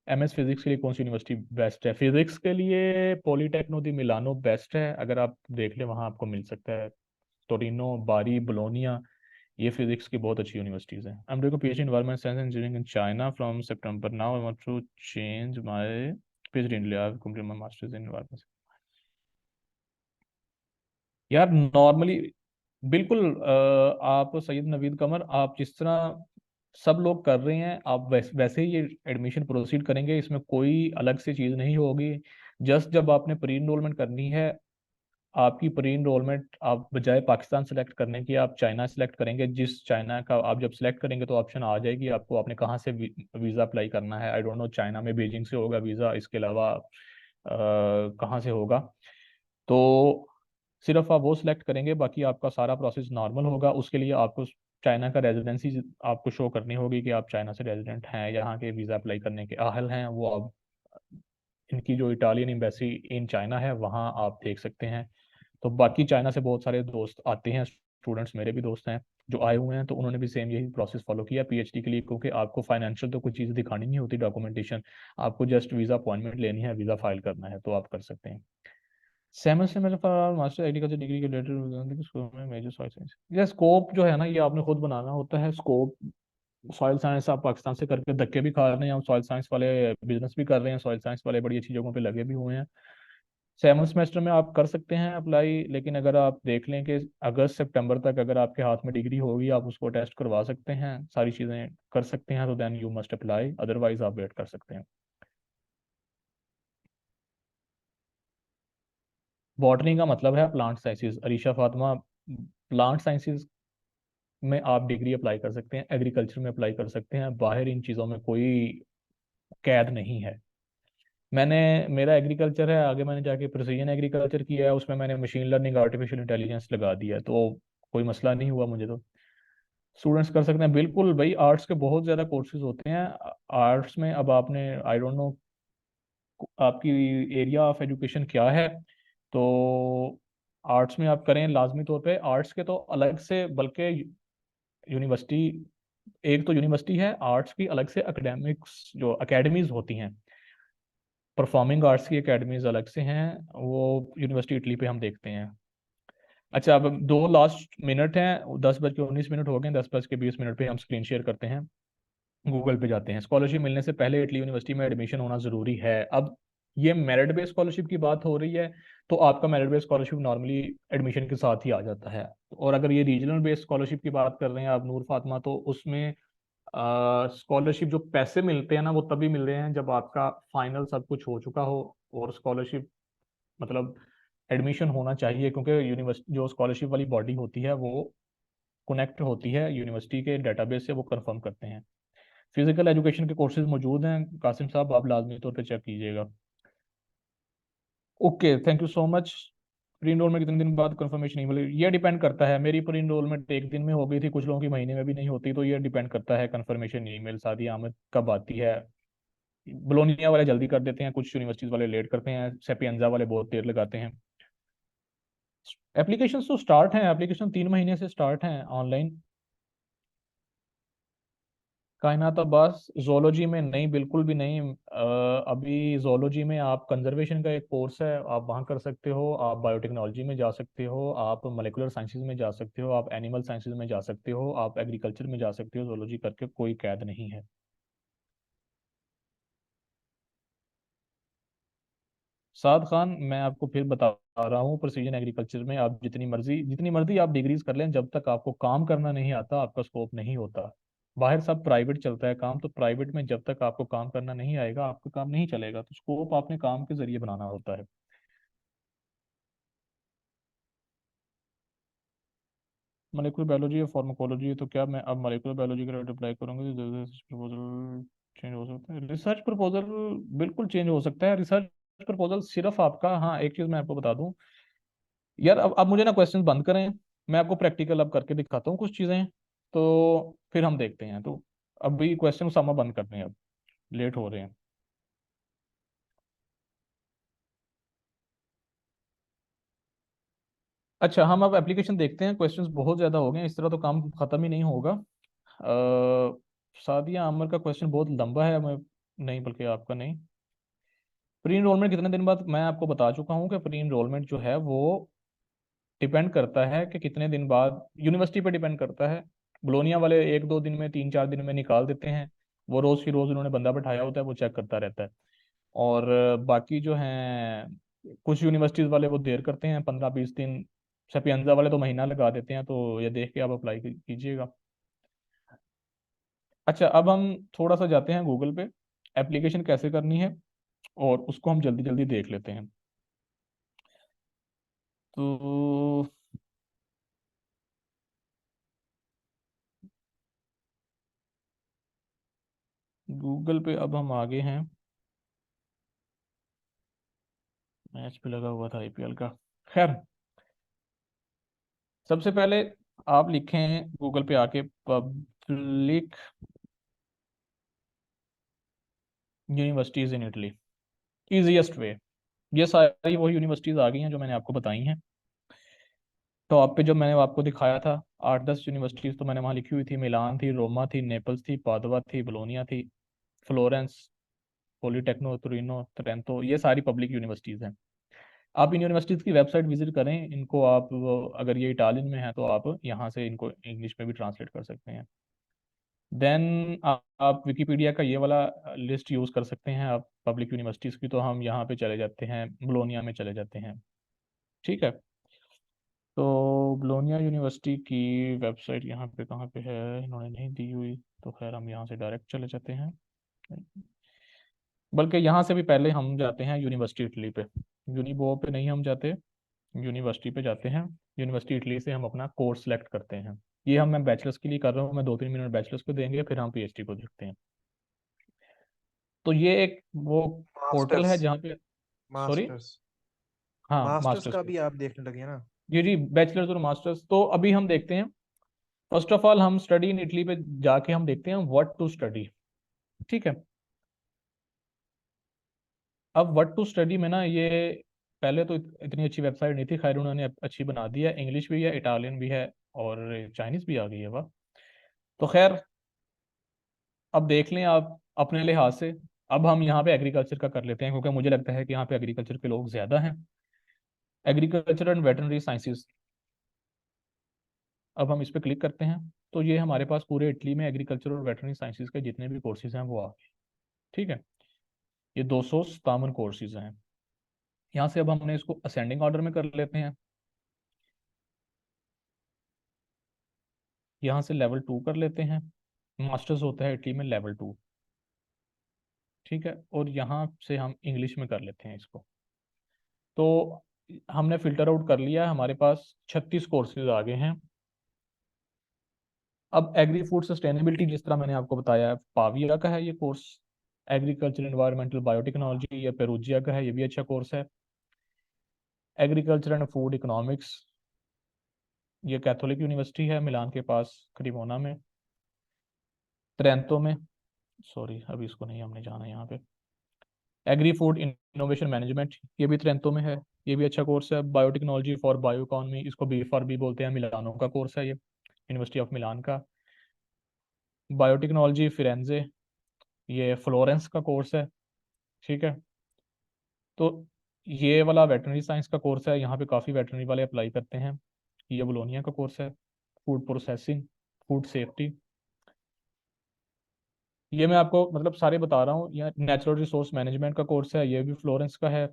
एमएस फिजिक्स के लिए कौन सी यूनिवर्सिटी बेस्ट है? फिजिक्स के लिए पॉलीटेक्नो दी मिलानो बेस्ट है, अगर आप देख लें वहाँ आपको मिल सकता है। टोरिनो, बारी, बोलोनिया, ये फिजिक्स की बहुत अच्छी यूनिवर्सिटीज़ हैं। I am doing PhD in environment science and engineering in China from September, now I want to change my PhD in India, I complete my masters in environment. यार normally बिल्कुल आप सैयद नवीद कमर, आप जिस तरह सब लोग कर रहे हैं आप वैसे ही ये एडमिशन प्रोसीड करेंगे, इसमें कोई अलग से चीज़ नहीं होगी। जस्ट जब आपने प्री इनरोलमेंट करनी है, आपकी प्री इनरोलमेंट आप बजाय पाकिस्तान सेलेक्ट करने की आप चाइना सेलेक्ट करेंगे। जिस चाइना का आप जब सेलेक्ट करेंगे तो ऑप्शन आ जाएगी आपको, आपने कहाँ से वीज़ा अप्लाई करना है। आई डोंट नो, चाइना में बीजिंग से होगा वीज़ा, इसके अलावा कहाँ से होगा। तो सिर्फ आप वो सिलेक्ट करेंगे, बाकी आपका सारा प्रोसेस नॉर्मल होगा। उसके लिए आपको चाइना का रेजिडेंसी आपको शो करनी होगी कि आप चाइना से रेजिडेंट हैं, यहाँ के वीज़ा अप्लाई करने के अहल हैं। वो आप इनकी जो इटालियन एम्बेसी इन चाइना है वहाँ आप देख सकते हैं। तो बाकी चाइना से बहुत सारे दोस्त आते हैं, स्टूडेंट्स मेरे भी दोस्त हैं जो आए हुए हैं, तो उन्होंने भी सेम यही प्रोसेस फॉलो किया पीएचडी के लिए, क्योंकि आपको फाइनेंशियल तो कुछ चीज़ दिखानी नहीं होती, डॉक्यूमेंटेशन। आपको जस्ट वीज़ा अपॉइंटमेंट लेनी है, वीज़ा फाइल करना है, तो आप कर सकते हैं। सेवन से मेरे पास मास्टर एग्रीकल्चर डिग्री के रिलेटेड स्कोप में मेजर सॉइल साइंस, ये स्कोप जो है ना ये आपने खुद बनाना होता है स्कोप। सॉइल साइंस आप पाकिस्तान से करके धक्के भी खा रहे हैं, हम सॉइल साइंस वाले बिजनेस भी कर रहे हैं, सॉइल साइंस वाले बड़ी अच्छी जगहों पे लगे भी हुए हैं। सेवन सेमेस्टर में आप कर सकते हैं अप्लाई, लेकिन अगर आप देख लें कि अगस्त सितंबर तक अगर आपके हाथ में डिग्री होगी आप उसको टेस्ट करवा सकते हैं, सारी चीज़ें कर सकते हैं, तो then you must apply, otherwise आप वेट कर सकते हैं। बॉटनी का मतलब है plant sciences, Arisha Fatima. Plant sciences में आप डिग्री अप्लाई कर सकते हैं, एग्रीकल्चर में अप्लाई कर सकते हैं, बाहर इन चीज़ों में कोई कैद नहीं है। मैंने मेरा एग्रीकल्चर है, आगे मैंने जाके प्रिसीजन एग्रीकल्चर किया है, उसमें मैंने मशीन लर्निंग, आर्टिफिशियल इंटेलिजेंस लगा दिया है, तो कोई मसला नहीं हुआ मुझे। तो स्टूडेंट्स कर सकते हैं बिल्कुल भाई, आर्ट्स के बहुत ज़्यादा कोर्सेज होते हैं। आर्ट्स में अब आपने, आई डोंट नो आपकी एरिया ऑफ एजुकेशन क्या है, तो आर्ट्स में आप करें लाजमी तौर पे। आर्ट्स के तो अलग से, बल्कि यूनिवर्सिटी, एक तो यूनिवर्सिटी है आर्ट्स की, अलग से एकेडमिक्स जो एकेडमीज होती हैं, परफॉर्मिंग आर्ट्स की एकेडमीज अलग से हैं, वो यूनिवर्सिटी इटली पे हम देखते हैं। अच्छा, अब 2 लास्ट मिनट हैं, 10:19 हो गए, 10:20 पे हम स्क्रीन शेयर करते हैं, गूगल पे जाते हैं। स्कॉलरशिप मिलने से पहले इटली यूनिवर्सिटी में एडमिशन होना ज़रूरी है। अब ये मेरिट बेस्ड स्कॉलरशिप की बात हो रही है, तो आपका merit based scholarship normally admission के साथ ही आ जाता है। और अगर ये रीजनल बेस्ड स्कॉलरशिप की बात कर रहे हैं आप नूर फातिमा, तो उसमें स्कॉलरशिप जो पैसे मिलते हैं ना वो तभी मिल रहे हैं जब आपका फाइनल सब कुछ हो चुका हो। और स्कॉलरशिप मतलब एडमिशन होना चाहिए, क्योंकि यूनिवर्सिटी जो स्कॉलरशिप वाली बॉडी होती है वो कनेक्ट होती है यूनिवर्सिटी के डेटाबेस से, वो कंफर्म करते हैं। फिजिकल एजुकेशन के कोर्सेज मौजूद हैं कासिम साहब, आप लाजमी तौर पे चेक कीजिएगा। Okay, thank you so much. Pre enrolment कितने दिन बाद कंफर्मेशन ईमेल? ये डिपेंड करता है, मेरी प्री इनरोलमेंट एक दिन में हो गई थी, कुछ लोगों की महीने में भी नहीं होती, तो ये डिपेंड करता है कंफर्मेशन ईमेल सादी आमद कब आती है। बोलोनिया वाले जल्दी कर देते हैं, कुछ यूनिवर्सिटीज वाले लेट करते हैं, सेपियंजा वाले बहुत देर लगाते हैं। एप्लीकेशन तो स्टार्ट हैं, एप्लीकेशन 3 महीने से स्टार्ट हैं ऑनलाइन। कायनात अब्बास जोलॉजी में नहीं, बिल्कुल भी नहीं। अभी जोलॉजी में आप कंजर्वेशन का एक कोर्स है, आप वहाँ कर सकते हो, आप बायोटेक्नोलॉजी में जा सकते हो, आप मोलिकुलर साइंसेज में जा सकते हो, आप एनिमल साइंसेज में जा सकते हो, आप एग्रीकल्चर में जा सकते हो, जोलॉजी करके कोई कैद नहीं है। साद खान, मैं आपको फिर बता रहा हूँ, प्रिसीजन एग्रीकल्चर में आप जितनी मर्जी आप डिग्रीज कर लें, जब तक आपको काम करना नहीं आता आपका स्कोप नहीं होता। बाहर सब प्राइवेट चलता है काम, तो प्राइवेट में जब तक आपको काम करना नहीं आएगा आपका काम नहीं चलेगा, तो स्कोप आपने काम के जरिए बनाना होता है। मॉलिक्यूलर बायोलॉजी या फार्माकोलॉजी है, तो क्या मैं अब मॉलिक्यूलर बायोलॉजी के लिए अप्लाई करूंगी तो रिसर्च प्रपोजल चेंज हो सकता है? रिसर्च प्रपोजल बिल्कुल चेंज हो सकता है। रिसर्च प्रपोजल सिर्फ आपका, हाँ एक चीज मैं आपको बता दूं यार, अब मुझे ना क्वेश्चंस बंद करें, मैं आपको प्रैक्टिकल अब करके दिखाता हूँ कुछ चीज़ें, तो फिर हम देखते हैं। तो अभी क्वेश्चन सामा बंद करते हैं, अब लेट हो रहे हैं। अच्छा, हम अब एप्लीकेशन देखते हैं। क्वेश्चंस बहुत ज़्यादा हो गए हैं, इस तरह तो काम ख़त्म ही नहीं होगा। सादिया आमर का क्वेश्चन बहुत लंबा है, मैं नहीं, बल्कि आपका नहीं। प्री इनरोलमेंट कितने दिन बाद, मैं आपको बता चुका हूँ कि प्री इनरोलमेंट जो है वो डिपेंड करता है कि कितने दिन बाद, यूनिवर्सिटी पे डिपेंड करता है। बोलोनिया वाले 1-2 दिन में, 3-4 दिन में निकाल देते हैं। वो रोज़ की रोज़ उन्होंने बंदा बैठाया होता है, वो चेक करता रहता है। और बाकी जो हैं, कुछ यूनिवर्सिटीज़ वाले वो देर करते हैं, 15-20 दिन। सपियंजा वाले तो महीना लगा देते हैं, तो ये देख के आप अप्लाई कीजिएगा। अच्छा, अब हम थोड़ा सा जाते हैं गूगल पे, एप्लीकेशन कैसे करनी है, और उसको हम जल्दी जल्दी देख लेते हैं। तो गूगल पे अब हम आगे हैं। मैच पे लगा हुआ था आईपीएल का। खैर, सबसे पहले आप लिखें गूगल पे आके public universities in Italy, easiest way. ये सारी वही यूनिवर्सिटीज़ आ गई हैं जो मैंने आपको बताई हैं। तो आप पे जब मैंने आपको दिखाया था 8-10 यूनिवर्सिटीज़, तो मैंने वहाँ लिखी हुई थी, मिलान थी, रोमा थी, नेपल्स थी, पादवा थी, बोलोनिया थी, फ्लोरेंस, पॉलीटेक्नो तुरिनो, ट्रेंतो, ये सारी पब्लिक यूनिवर्सिटीज़ हैं। आप इन यूनिवर्सिटीज़ की वेबसाइट विजिट करें इनको। आप अगर ये इटालियन में है तो आप यहाँ से इनको इंग्लिश में भी ट्रांसलेट कर सकते हैं। देन आप विकिपीडिया का ये वाला लिस्ट यूज़ कर सकते हैं आप पब्लिक यूनिवर्सिटीज़ की। तो हम यहाँ पे चले जाते हैं, बोलोनिया में चले जाते हैं। ठीक है, तो बोलोनिया यूनिवर्सिटी की वेबसाइट यहाँ पे कहाँ पे है, इन्होंने नहीं दी हुई। तो खैर हम यहाँ से डायरेक्ट चले जाते हैं, बल्कि यहाँ से भी पहले हम जाते हैं यूनिवर्सिटी इटली पे। यूनिबो पे नहीं हम जाते, यूनिवर्सिटी पे जाते हैं। यूनिवर्सिटी इटली से हम अपना कोर्स सेलेक्ट करते हैं। ये हम, मैं बैचलर्स के लिए कर रहा हूँ, मैं 2-3 मिनट बैचलर्स को देंगे, फिर हम पीएचडी को देखते हैं। तो ये एक वो पोर्टल मास्टर्स। है जहाँ पे, सॉरी, मास्टर्स। हाँ, मास्टर्स मास्टर्स का के, भी आप देखने लगे ना? जी जी, बैचलर्स और मास्टर्स। तो अभी हम देखते हैं, फर्स्ट ऑफ ऑल हम स्टडी इन इटली पे जाके हम देखते हैं व्हाट टू स्टडी। ठीक है, अब व्हाट टू स्टडी में ना, ये पहले तो इतनी अच्छी वेबसाइट नहीं थी, खैर उन्होंने अच्छी बना दी है। इंग्लिश भी है, इटालियन भी है, और चाइनीज़ भी आ गई है, वाह। तो खैर, अब देख लें आप अपने लिहाज से। अब हम यहाँ पे एग्रीकल्चर का कर लेते हैं, क्योंकि मुझे लगता है कि यहाँ पे एग्रीकल्चर के लोग ज़्यादा हैं। एग्रीकल्चर एंड वेटरनरी साइंसेज, अब हम इस पर क्लिक करते हैं। तो ये हमारे पास पूरे इटली में एग्रीकल्चर और वेटरनरी साइंसेज के जितने भी कोर्सेज हैं वो आ गए। ठीक है, ये 257 कोर्सेज हैं। यहाँ से अब हमने इसको असेंडिंग ऑर्डर में कर लेते हैं। यहाँ से लेवल 2 कर लेते हैं। मास्टर्स होता है इटली में लेवल 2। ठीक है, और यहाँ से हम इंग्लिश में कर लेते हैं इसको। तो हमने फिल्टर आउट कर लिया है, हमारे पास 36 कोर्सेज आ गए हैं। अब एग्री फूड सस्टेनेबिलिटी, जिस तरह मैंने आपको बताया है, पाविया का है ये कोर्स। एग्रीकल्चर एनवायरमेंटल बायोटेक्नोलॉजी, ये पेरूजिया का है, ये भी अच्छा कोर्स है। एग्रीकल्चर एंड फूड इकोनॉमिक्स, ये कैथोलिक यूनिवर्सिटी है मिलान के पास, क्रीमोना में, ट्रेंतो में। सॉरी, अभी इसको नहीं हमने जाना है यहाँ पे। एग्री फूड इनोवेशन मैनेजमेंट, ये भी ट्रेंतो में है, ये भी अच्छा कोर्स है। बायोटेक्नोलॉजी फॉर बायो इकोनॉमी, इसको B.Pharm बोलते हैं, मिलानो का कोर्स है ये, यूनिवर्सिटी ऑफ मिलान का। बायोटेक्नोलॉजी फिरेंजे, ये फ्लोरेंस का कोर्स है। ठीक है, तो ये वाला वेटरनरी साइंस का कोर्स है, यहाँ पे काफ़ी वेटरनरी वाले अप्लाई करते हैं। ये बोलोनिया का कोर्स है। फूड प्रोसेसिंग, फूड सेफ्टी, ये मैं आपको मतलब सारे बता रहा हूँ। यह नेचुरल रिसोर्स मैनेजमेंट का कोर्स है, ये भी फ्लोरेंस का है।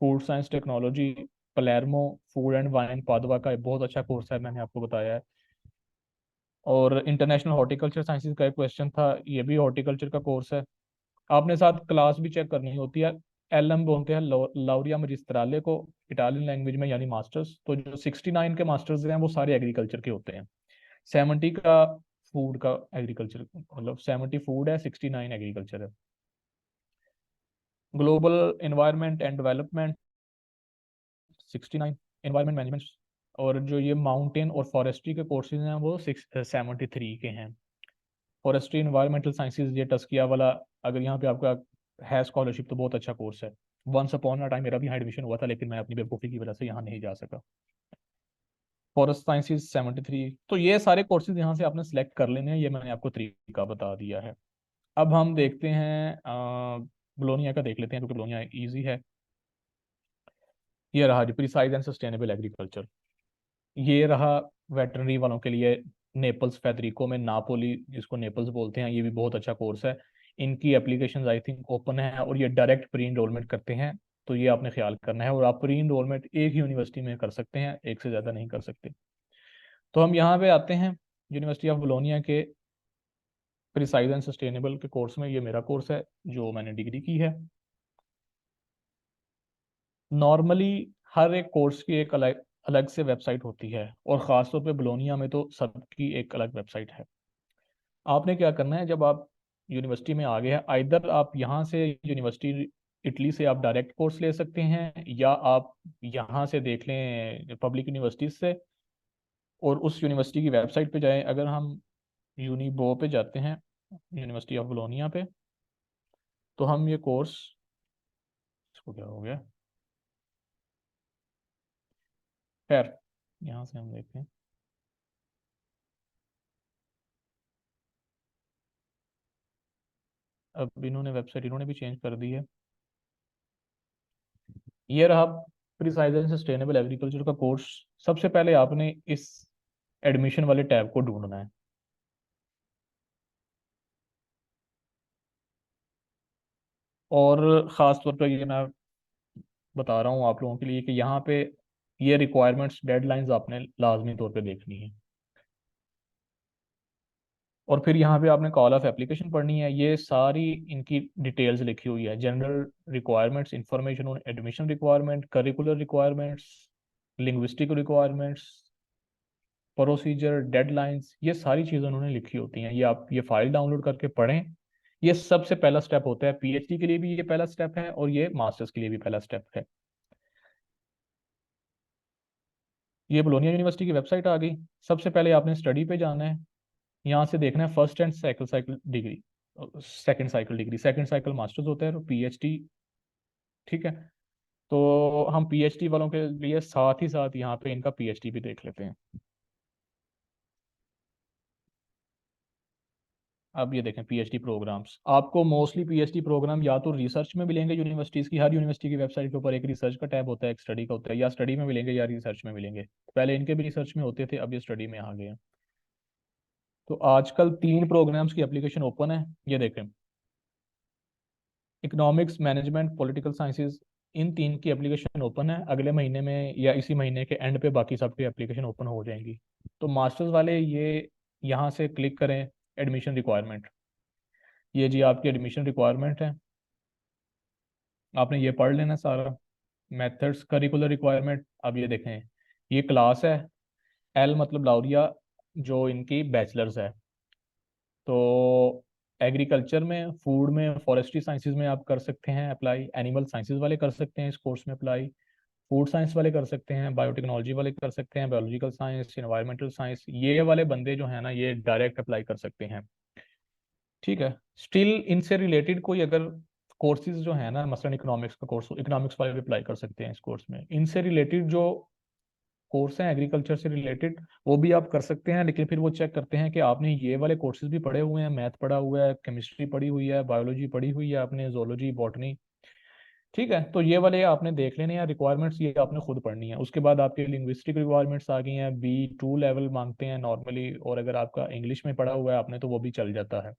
Food science technology, Palermo, food and wine, Padova का बहुत अच्छा कोर्स है, मैंने आपको बताया है। और इंटरनेशनल हॉर्टिकल्चर साइंसेज का एक क्वेश्चन था, ये भी हॉर्टिकल्चर का कोर्स है। आपने साथ क्लास भी चेक करनी होती है। LM बोलते हैं, लाउरिया मैजिस्ट्राले को, इटालियन लैंग्वेज में, यानी मास्टर्स। तो जो 69 के मास्टर्स हैं वो सारे एग्रीकल्चर के होते हैं। 70 का फूड का, एग्रीकल्चर मतलब 70 फूड है, 69 एग्रीकल्चर है। Global environment and development, 69 environment management. और जो ये माउंटेन और फॉरेस्ट्री के कोर्सेज हैं वो 73 के हैं। फॉरेस्ट्री एनवायरमेंटल साइंसेज, ये टस्किया वाला, अगर यहाँ पे आपका है स्कॉलरशिप तो बहुत अच्छा कोर्स है। वंस अपॉन अ टाइम मेरा भी यहाँ एडमिशन हुआ था, लेकिन मैं अपनी बेवकूफ़ी की वजह से यहाँ नहीं जा सका। Forest sciences 73। तो ये सारे कोर्सेज यहाँ से आपने सेलेक्ट कर लेने हैं, ये मैंने आपको तरीका बता दिया है। अब हम देखते हैं बोलोनिया का देख लेते हैं, क्योंकि बोलोनिया ईजी है। ये रहा प्रिसाइज एंड सस्टेनेबल एग्रीकल्चर। ये रहा वेटरनरी वालों के लिए। नेपल्स फेदरिको में नापोली, जिसको नेपल्स बोलते हैं, ये भी बहुत अच्छा कोर्स है। इनकी एप्लीकेशन आई थिंक ओपन है, और ये डायरेक्ट प्री इनरोलमेंट करते हैं। तो ये आपने ख्याल करना है, और आप प्री इनरोलमेंट एक ही यूनिवर्सिटी में कर सकते हैं, एक से ज़्यादा नहीं कर सकते। तो हम यहाँ पे आते हैं यूनिवर्सिटी ऑफ बोलोनिया के प्रिसाइज एंड सस्टेनेबल के कोर्स में। ये मेरा कोर्स है जो मैंने डिग्री की है। नॉर्मली हर एक कोर्स की एक अलग अलग से वेबसाइट होती है, और ख़ासतौर पे बोलोनिया में तो सबकी एक अलग वेबसाइट है। आपने क्या करना है, जब आप यूनिवर्सिटी में आ गए हैं, आइदर आप यहाँ से यूनिवर्सिटी इटली से आप डायरेक्ट कोर्स ले सकते हैं, या आप यहाँ से देख लें पब्लिक यूनिवर्सिटीज से, और उस यूनिवर्सिटी की वेबसाइट पे जाएं। अगर हम यूनिबो पे जाते हैं, यूनिवर्सिटी ऑफ बोलोनिया पे, तो हम ये कोर्स, इसको क्या हो गया, खैर यहाँ से हम देखते हैं। अब इन्होंने वेबसाइट इन्होंने भी चेंज कर दी है। ये रहा प्रिसाइज एंड सस्टेनेबल एग्रीकल्चर का कोर्स। सबसे पहले आपने इस एडमिशन वाले टैब को ढूंढना है, और ख़ास तौर पर ये मैं बता रहा हूँ आप लोगों के लिए कि यहाँ पे ये रिक्वायरमेंट्स डेडलाइंस आपने लाजमी तौर पे देखनी है। और फिर यहाँ पे आपने कॉल ऑफ एप्लीकेशन पढ़नी है। ये सारी इनकी डिटेल्स लिखी हुई है, general requirements, information on admission requirement, curricular requirements, linguistic requirements, procedure, deadlines, ये सारी चीज़ें उन्होंने लिखी होती हैं। ये आप ये फाइल डाउनलोड करके पढ़ें। ये सबसे पहला स्टेप होता है, पीएचडी के लिए भी ये पहला स्टेप है, और ये मास्टर्स के लिए भी पहला स्टेप है। ये बोलोनिया यूनिवर्सिटी की वेबसाइट आ गई। सबसे पहले आपने स्टडी पे जाना है। यहाँ से देखना है first and cycle cycle degree, second cycle degree, second cycle masters होता है, और पीएचडी। ठीक है, तो हम पीएचडी वालों के लिए साथ ही साथ यहाँ पे इनका पीएचडी भी देख लेते हैं। अब ये देखें पीएचडी प्रोग्राम्स, आपको मोस्टली पीएचडी प्रोग्राम या तो रिसर्च में मिलेंगे। यूनिवर्सिटीज़ की हर यूनिवर्सिटी की वेबसाइट के ऊपर एक रिसर्च का टैब होता है, एक स्टडी का होता है। या स्टडी में मिलेंगे या रिसर्च में मिलेंगे। पहले इनके भी रिसर्च में होते थे, अब ये स्टडी में आ गए हैं। तो आजकल 3 प्रोग्राम्स की एप्लीकेशन ओपन है, ये देखें। इकोनॉमिक्स, मैनेजमेंट, पॉलिटिकल साइंसेज, इन 3 की एप्लीकेशन ओपन है। अगले महीने में या इसी महीने के एंड पे बाकी सबकी एप्लीकेशन ओपन हो जाएंगी। तो मास्टर्स वाले ये यहाँ से क्लिक करें, एडमिशन रिक्वायरमेंट। ये जी आपकी एडमिशन रिक्वायरमेंट है, आपने ये पढ़ लेना सारा। मेथड्स, करिकुलर रिक्वायरमेंट, अब ये देखें, ये क्लास है। एल मतलब लाउरिया, जो इनकी बैचलर्स है। तो एग्रीकल्चर में, फूड में, फॉरेस्ट्री साइंसेज में आप कर सकते हैं अप्लाई। एनिमल साइंसेज वाले कर सकते हैं इस कोर्स में अप्लाई। फूड साइंस वाले कर सकते हैं, बायोटेक्नोलॉजी वाले कर सकते हैं, बायोलॉजिकल साइंस, एनवायरमेंटल साइंस, ये वाले बंदे जो है ना, ये डायरेक्ट अप्लाई कर सकते हैं। ठीक है, स्टिल इनसे रिलेटेड कोई अगर कोर्सेज जो है ना, मसलन इकोनॉमिक्स का कोर्स, इकोनॉमिक्स वाले भी अप्लाई कर सकते हैं इस कोर्स में। इनसे रिलेटेड जो कोर्स हैं एग्रीकल्चर से रिलेटेड, वो भी आप कर सकते हैं, लेकिन फिर वो चेक करते हैं कि आपने ये वाले कोर्सेज भी पढ़े हुए हैं, मैथ पढ़ा हुआ है, केमिस्ट्री पढ़ी हुई है, बायोलॉजी पढ़ी हुई है आपने, जोलॉजी, बॉटनी। ठीक है, तो ये वाले आपने देख लेने हैं रिक्वायरमेंट्स, ये आपने खुद पढ़नी है। उसके बाद आपके लिंग्विस्टिक रिक्वायरमेंट्स आ गई हैं, B2 लेवल मांगते हैं नॉर्मली, और अगर आपका इंग्लिश में पढ़ा हुआ है आपने तो वो भी चल जाता है।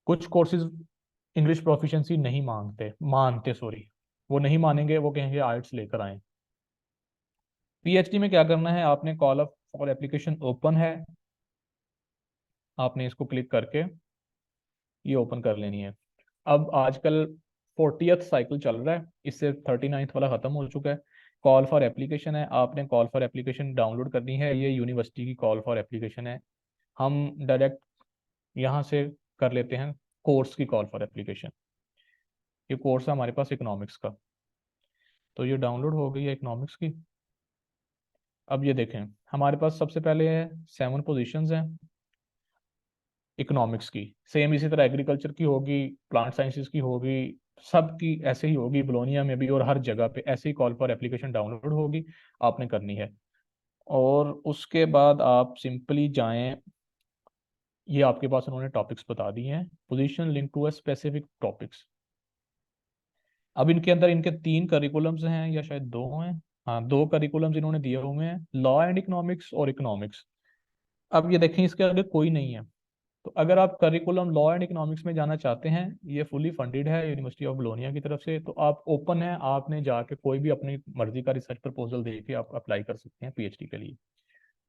कुछ कोर्सेज इंग्लिश प्रोफिशिएंसी नहीं मानते, सॉरी, वो नहीं मानेंगे, वो कहेंगे आइट्स लेकर आए। पीएचडी में क्या करना है, आपने call up for application open है, आपने इसको क्लिक करके ये ओपन कर लेनी है। अब आजकल 40th साइकिल चल रहा है, इससे 39th वाला ख़त्म हो चुका है। कॉल फॉर एप्लीकेशन है, आपने कॉल फॉर एप्लीकेशन डाउनलोड करनी है। ये यूनिवर्सिटी की कॉल फॉर एप्लीकेशन है। हम डायरेक्ट यहाँ से कर लेते हैं कोर्स की कॉल फॉर एप्लीकेशन। ये कोर्स है हमारे पास इकोनॉमिक्स का, तो ये डाउनलोड हो गई है इकोनॉमिक्स की। अब ये देखें, हमारे पास सबसे पहले है 7 पोजीशंस हैं इकोनॉमिक्स की। सेम इसी तरह एग्रीकल्चर की होगी, प्लांट साइंसेज की होगी, सब की ऐसे ही होगी, बोलोनिया में भी और हर जगह पे ऐसे ही कॉल फॉर एप्लीकेशन डाउनलोड होगी, आपने करनी है। और उसके बाद आप सिंपली जाएं, ये आपके पास उन्होंने टॉपिक्स बता दिए हैं, position link to a specific topics. अब इनके अंदर इनके 3 करिकुलम्स हैं या शायद 2 हैं। हाँ, 2 करिकुलम्स इन्होंने दिए हुए हैं, लॉ एंड इकोनॉमिक्स और इकोनॉमिक्स। अब ये देखें, इसके आगे कोई नहीं है। तो अगर आप करिकुलम लॉ एंड इकोनॉमिक्स में जाना चाहते हैं, ये फुली फंडेड है यूनिवर्सिटी ऑफ बोलोनिया की तरफ से, तो आप ओपन है, आपने जाके कोई भी अपनी मर्जी का रिसर्च प्रपोजल दे के आप अप्लाई कर सकते हैं पीएचडी के लिए।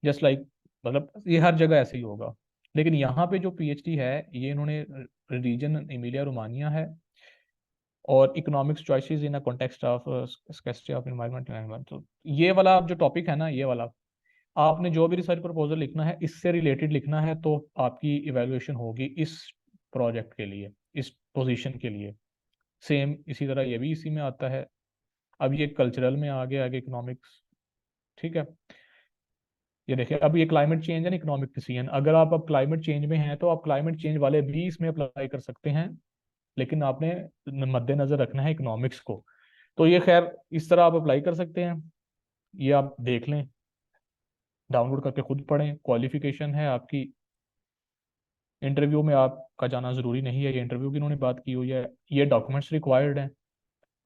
जस्ट लाइक, मतलब ये हर जगह ऐसे ही होगा। लेकिन यहाँ पे जो पीएचडी है, ये इन्होंने रीजन एमिलिया रोमानिया है, और economics choices in a context of scarcity of environment. तो ये वाला जो टॉपिक है ना, ये वाला आपने जो भी रिसर्च प्रपोजल लिखना है, इससे रिलेटेड लिखना है, तो आपकी इवैल्यूएशन होगी इस प्रोजेक्ट के लिए, इस पोजीशन के लिए। सेम इसी तरह ये भी इसी में आता है। अब ये कल्चरल में आगे इकोनॉमिक्स। ठीक है, ये देखिए, अब ये क्लाइमेट चेंज है ना, इकोनॉमिक डिसीजन। अगर आप अब क्लाइमेट चेंज में हैं, तो आप क्लाइमेट चेंज वाले भी इसमें अप्लाई कर सकते हैं, लेकिन आपने मद्देनजर रखना है इकोनॉमिक्स को। तो ये खैर इस तरह आप अप्लाई कर सकते हैं। ये आप देख लें, डाउनलोड करके खुद पढ़ें। क्वालिफिकेशन है आपकी, इंटरव्यू में आपका जाना ज़रूरी नहीं है, ये इंटरव्यू की उन्होंने बात की हुई है। ये डॉक्यूमेंट्स रिक्वायर्ड हैं,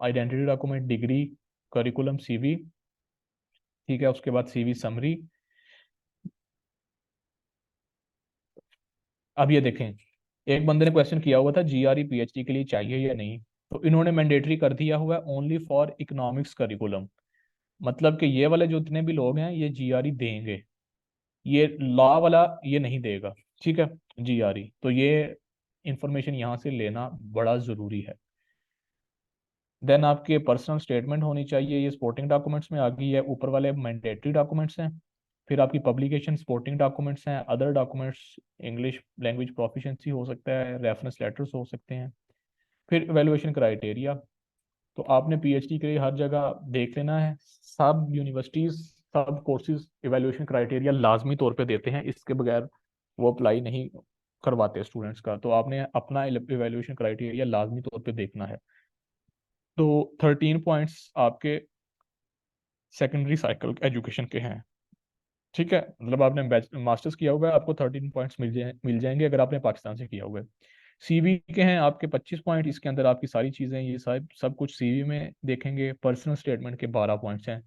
identity document, degree, curriculum, CV. ठीक है, उसके बाद सीवी समरी। अब ये देखें, एक बंदे ने क्वेश्चन किया हुआ था जीआरई पीएचडी के लिए चाहिए या नहीं, तो इन्होंने मैंडेटरी कर दिया हुआ है ओनली फॉर इकोनॉमिक्स करिकुलम। मतलब कि ये वाले जो जितने भी लोग हैं, ये जीआरई देंगे, ये लॉ वाला ये नहीं देगा। ठीक है, जीआरई, तो ये इंफॉर्मेशन यहाँ से लेना बड़ा ज़रूरी है। देन आपके पर्सनल स्टेटमेंट होनी चाहिए, ये स्पोर्टिंग डॉक्यूमेंट्स में आ गई है, ऊपर वाले मैंडेटरी डॉक्यूमेंट्स हैं। फिर आपकी पब्लिकेशन स्पोर्टिंग डॉक्यूमेंट्स हैं, other documents, English language proficiency हो सकता है, रेफरेंस लेटर्स हो सकते हैं। फिर एवेलुएशन क्राइटेरिया, तो आपने पीएचडी के लिए हर जगह देख लेना है, सब यूनिवर्सिटीज सब कोर्सेज एवेलुएशन क्राइटेरिया लाजमी तौर पे देते हैं, इसके बगैर वो अप्लाई नहीं करवाते स्टूडेंट्स का। तो आपने अपना एवेलुएशन क्राइटेरिया लाजमी तौर पे देखना है। तो 13 पॉइंट्स आपके सेकेंडरी साइकिल एजुकेशन के हैं। ठीक है, मतलब आपने मास्टर्स किया हुआ है, आपको 13 पॉइंट्स मिल जाएंगे अगर आपने पाकिस्तान से किया हुआ है। सीवी के हैं आपके 25 पॉइंट, इसके अंदर आपकी सारी चीज़ें, ये सब कुछ सीवी में देखेंगे। पर्सनल स्टेटमेंट के 12 पॉइंट्स हैं।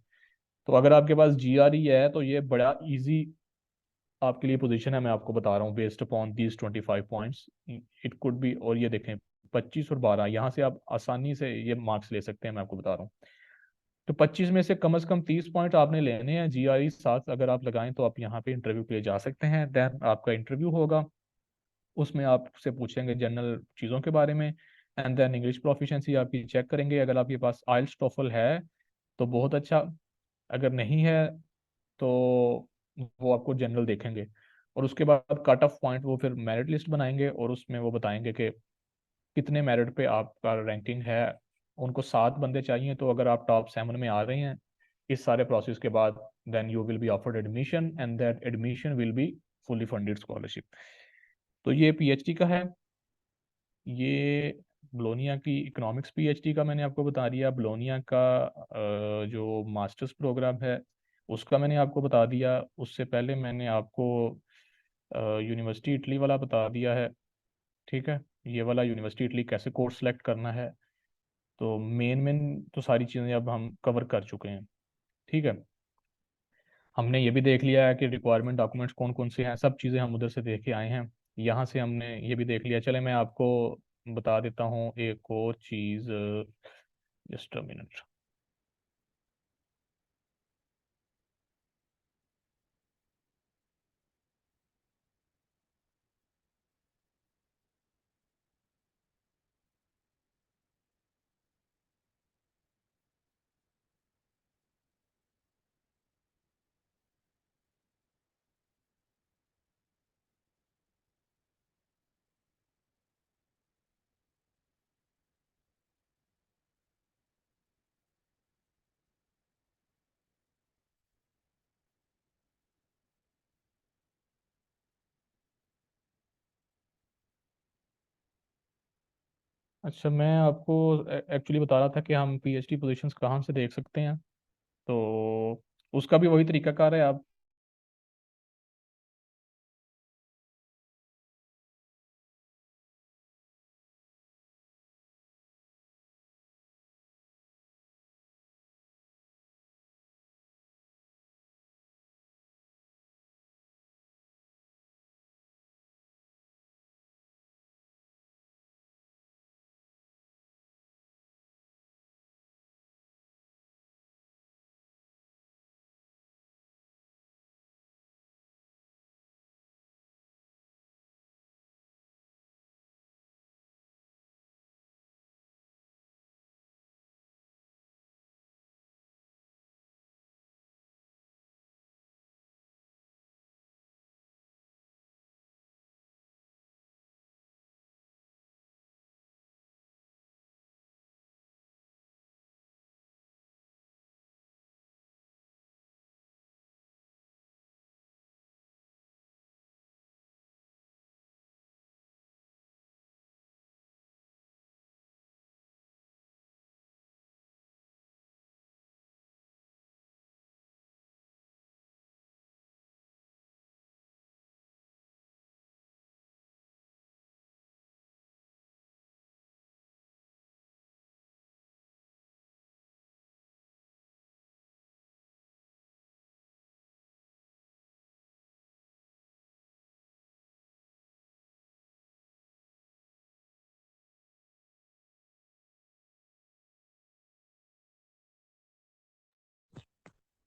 तो अगर आपके पास जीआरई है, तो ये बड़ा इजी आपके लिए पोजीशन है, मैं आपको बता रहा हूँ, based upon these 25 points it could be. और ये देखें, 25 और 12, यहाँ से आप आसानी से ये मार्क्स ले सकते हैं, मैं आपको बता रहा हूँ। तो 25 में से कम 30 पॉइंट आपने लेने हैं, जीआरई साथ अगर आप लगाएं, तो आप यहाँ पे इंटरव्यू के लिए जा सकते हैं। देन आपका इंटरव्यू होगा, उसमें आपसे पूछेंगे जनरल चीज़ों के बारे में। एंड देन इंग्लिश प्रोफिशिएंसी आपकी चेक करेंगे, अगर आपके पास आइल्स टोफल है तो बहुत अच्छा, अगर नहीं है तो वो आपको जनरल देखेंगे। और उसके बाद कट ऑफ पॉइंट वो फिर मेरिट लिस्ट बनाएंगे, और उसमें वो बताएंगे कि कितने मेरिट पे आपका रैंकिंग है। उनको 7 बंदे चाहिए, तो अगर आप टॉप 7 में आ रहे हैं इस सारे प्रोसेस के बाद, then you will be offered admission, and that admission will be fully funded scholarship. तो ये पीएचडी का है। ये ब्लोनिया की इकोनॉमिक्स पीएचडी का मैंने आपको बता दिया। ब्लोनिया का जो मास्टर्स प्रोग्राम है, उसका मैंने आपको बता दिया। उससे पहले मैंने आपको यूनिवर्सिटी इटली वाला बता दिया है। ठीक है, ये वाला यूनिवर्सिटी इटली कैसे कोर्स सेलेक्ट करना है। तो मेन मेन तो सारी चीज़ें अब हम कवर कर चुके हैं। ठीक है, हमने ये भी देख लिया है कि रिक्वायरमेंट डॉक्यूमेंट्स कौन कौन से हैं, सब चीज़ें हम उधर से देख के आए हैं। यहाँ से हमने ये भी देख लिया। चले मैं आपको बता देता हूँ एक और चीज़, जस्ट अ मिनट। अच्छा, मैं आपको एक्चुअली बता रहा था कि हम पीएचडी पोजीशंस कहाँ से देख सकते हैं। तो उसका भी वही तरीकाकार है, आप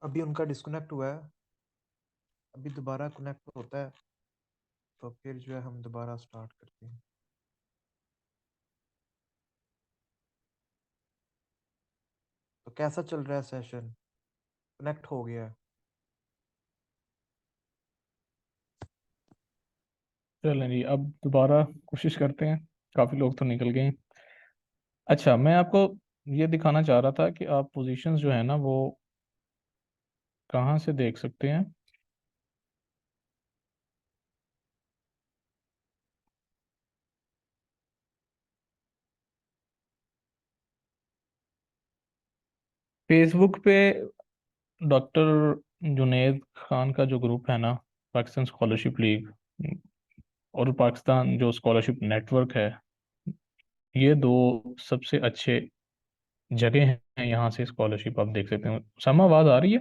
अभी उनका डिस्कनेक्ट हुआ है, अभी दोबारा कनेक्ट होता है तो फिर जो है हम दोबारा स्टार्ट करते हैं। तो कैसा चल रहा है सेशन? कनेक्ट हो गया है? चलें जी, अब दोबारा कोशिश करते हैं। काफ़ी लोग तो निकल गए हैं। अच्छा, मैं आपको ये दिखाना चाह रहा था कि आप पोजीशंस जो है ना वो कहाँ से देख सकते हैं। फेसबुक पे डॉक्टर जुनेद खान का जो ग्रुप है ना, पाकिस्तान स्कॉलरशिप लीग, और पाकिस्तान जो स्कॉलरशिप नेटवर्क है, ये दो सबसे अच्छे जगह हैं। यहाँ से स्कॉलरशिप आप देख सकते हैं। समा, आवाज़ आ रही है?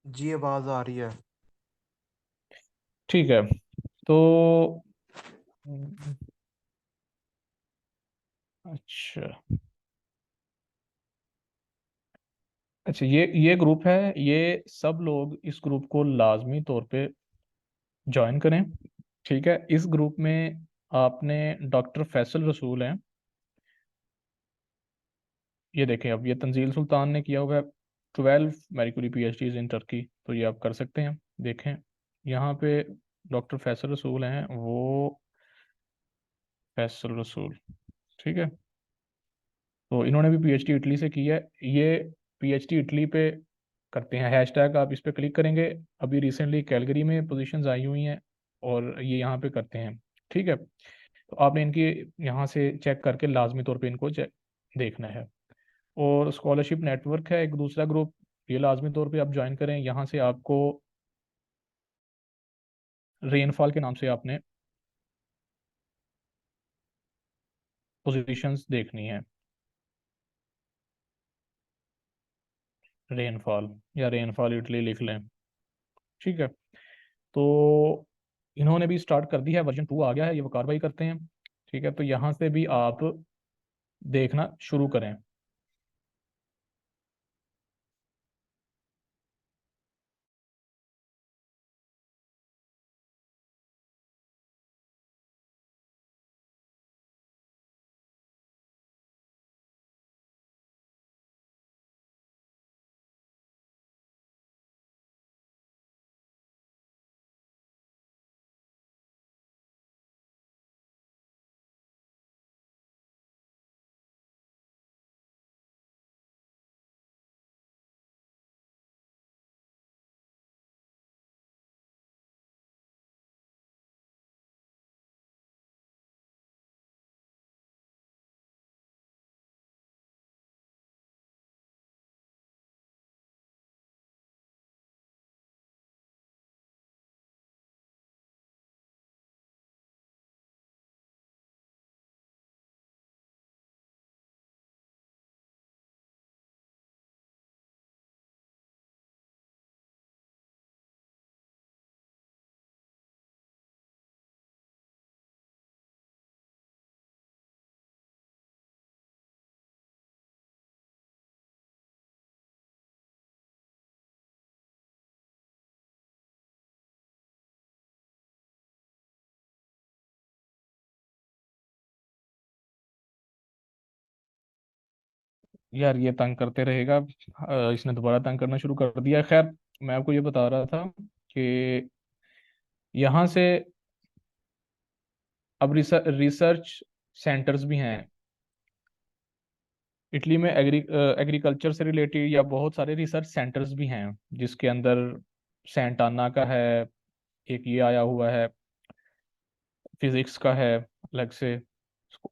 जी आवाज़ आ रही है। ठीक है। तो अच्छा, अच्छा, ये ग्रुप है। ये सब लोग इस ग्रुप को लाजमी तौर पे ज्वाइन करें। ठीक है, इस ग्रुप में आपने डॉक्टर फैसल रसूल हैं, ये देखें। अब ये तंजील सुल्तान ने किया हुआ है 12 मैरिकरी पीएचडीज इन टर्की, तो ये आप कर सकते हैं। देखें, यहाँ पे डॉक्टर फैसल रसूल हैं, वो फैसल रसूल, ठीक है। तो इन्होंने भी पीएचडी इटली से की है। ये पीएचडी इटली पे करते हैं। हैशटैग आप इस पे क्लिक करेंगे, अभी रिसेंटली कैलगरी में पोजीशंस आई हुई हैं और ये यहाँ पे करते हैं। ठीक है, तो आपने इनकी यहाँ से चेक करके लाजमी तौर पे इनको देखना है। और स्कॉलरशिप नेटवर्क है एक दूसरा ग्रुप, ये लाजमी तौर पे आप ज्वाइन करें। यहाँ से आपको रेनफॉल के नाम से आपने पोजीशंस देखनी है। रेनफॉल या रेनफॉल इटली लिख लें। ठीक है, तो इन्होंने भी स्टार्ट कर दी है, वर्जन 2 आ गया है, ये वो कार्रवाई करते हैं। ठीक है, तो यहाँ से भी आप देखना शुरू करें। यार ये तंग करते रहेगा। इसने दोबारा तंग करना शुरू कर दिया। खैर, मैं आपको ये बता रहा था कि यहाँ से अब रिसर्च सेंटर्स भी हैं इटली में। एग्रीकल्चर से रिलेटेड या बहुत सारे रिसर्च सेंटर्स भी हैं, जिसके अंदर सेंटाना का है, एक ये आया हुआ है, फिजिक्स का है अलग से,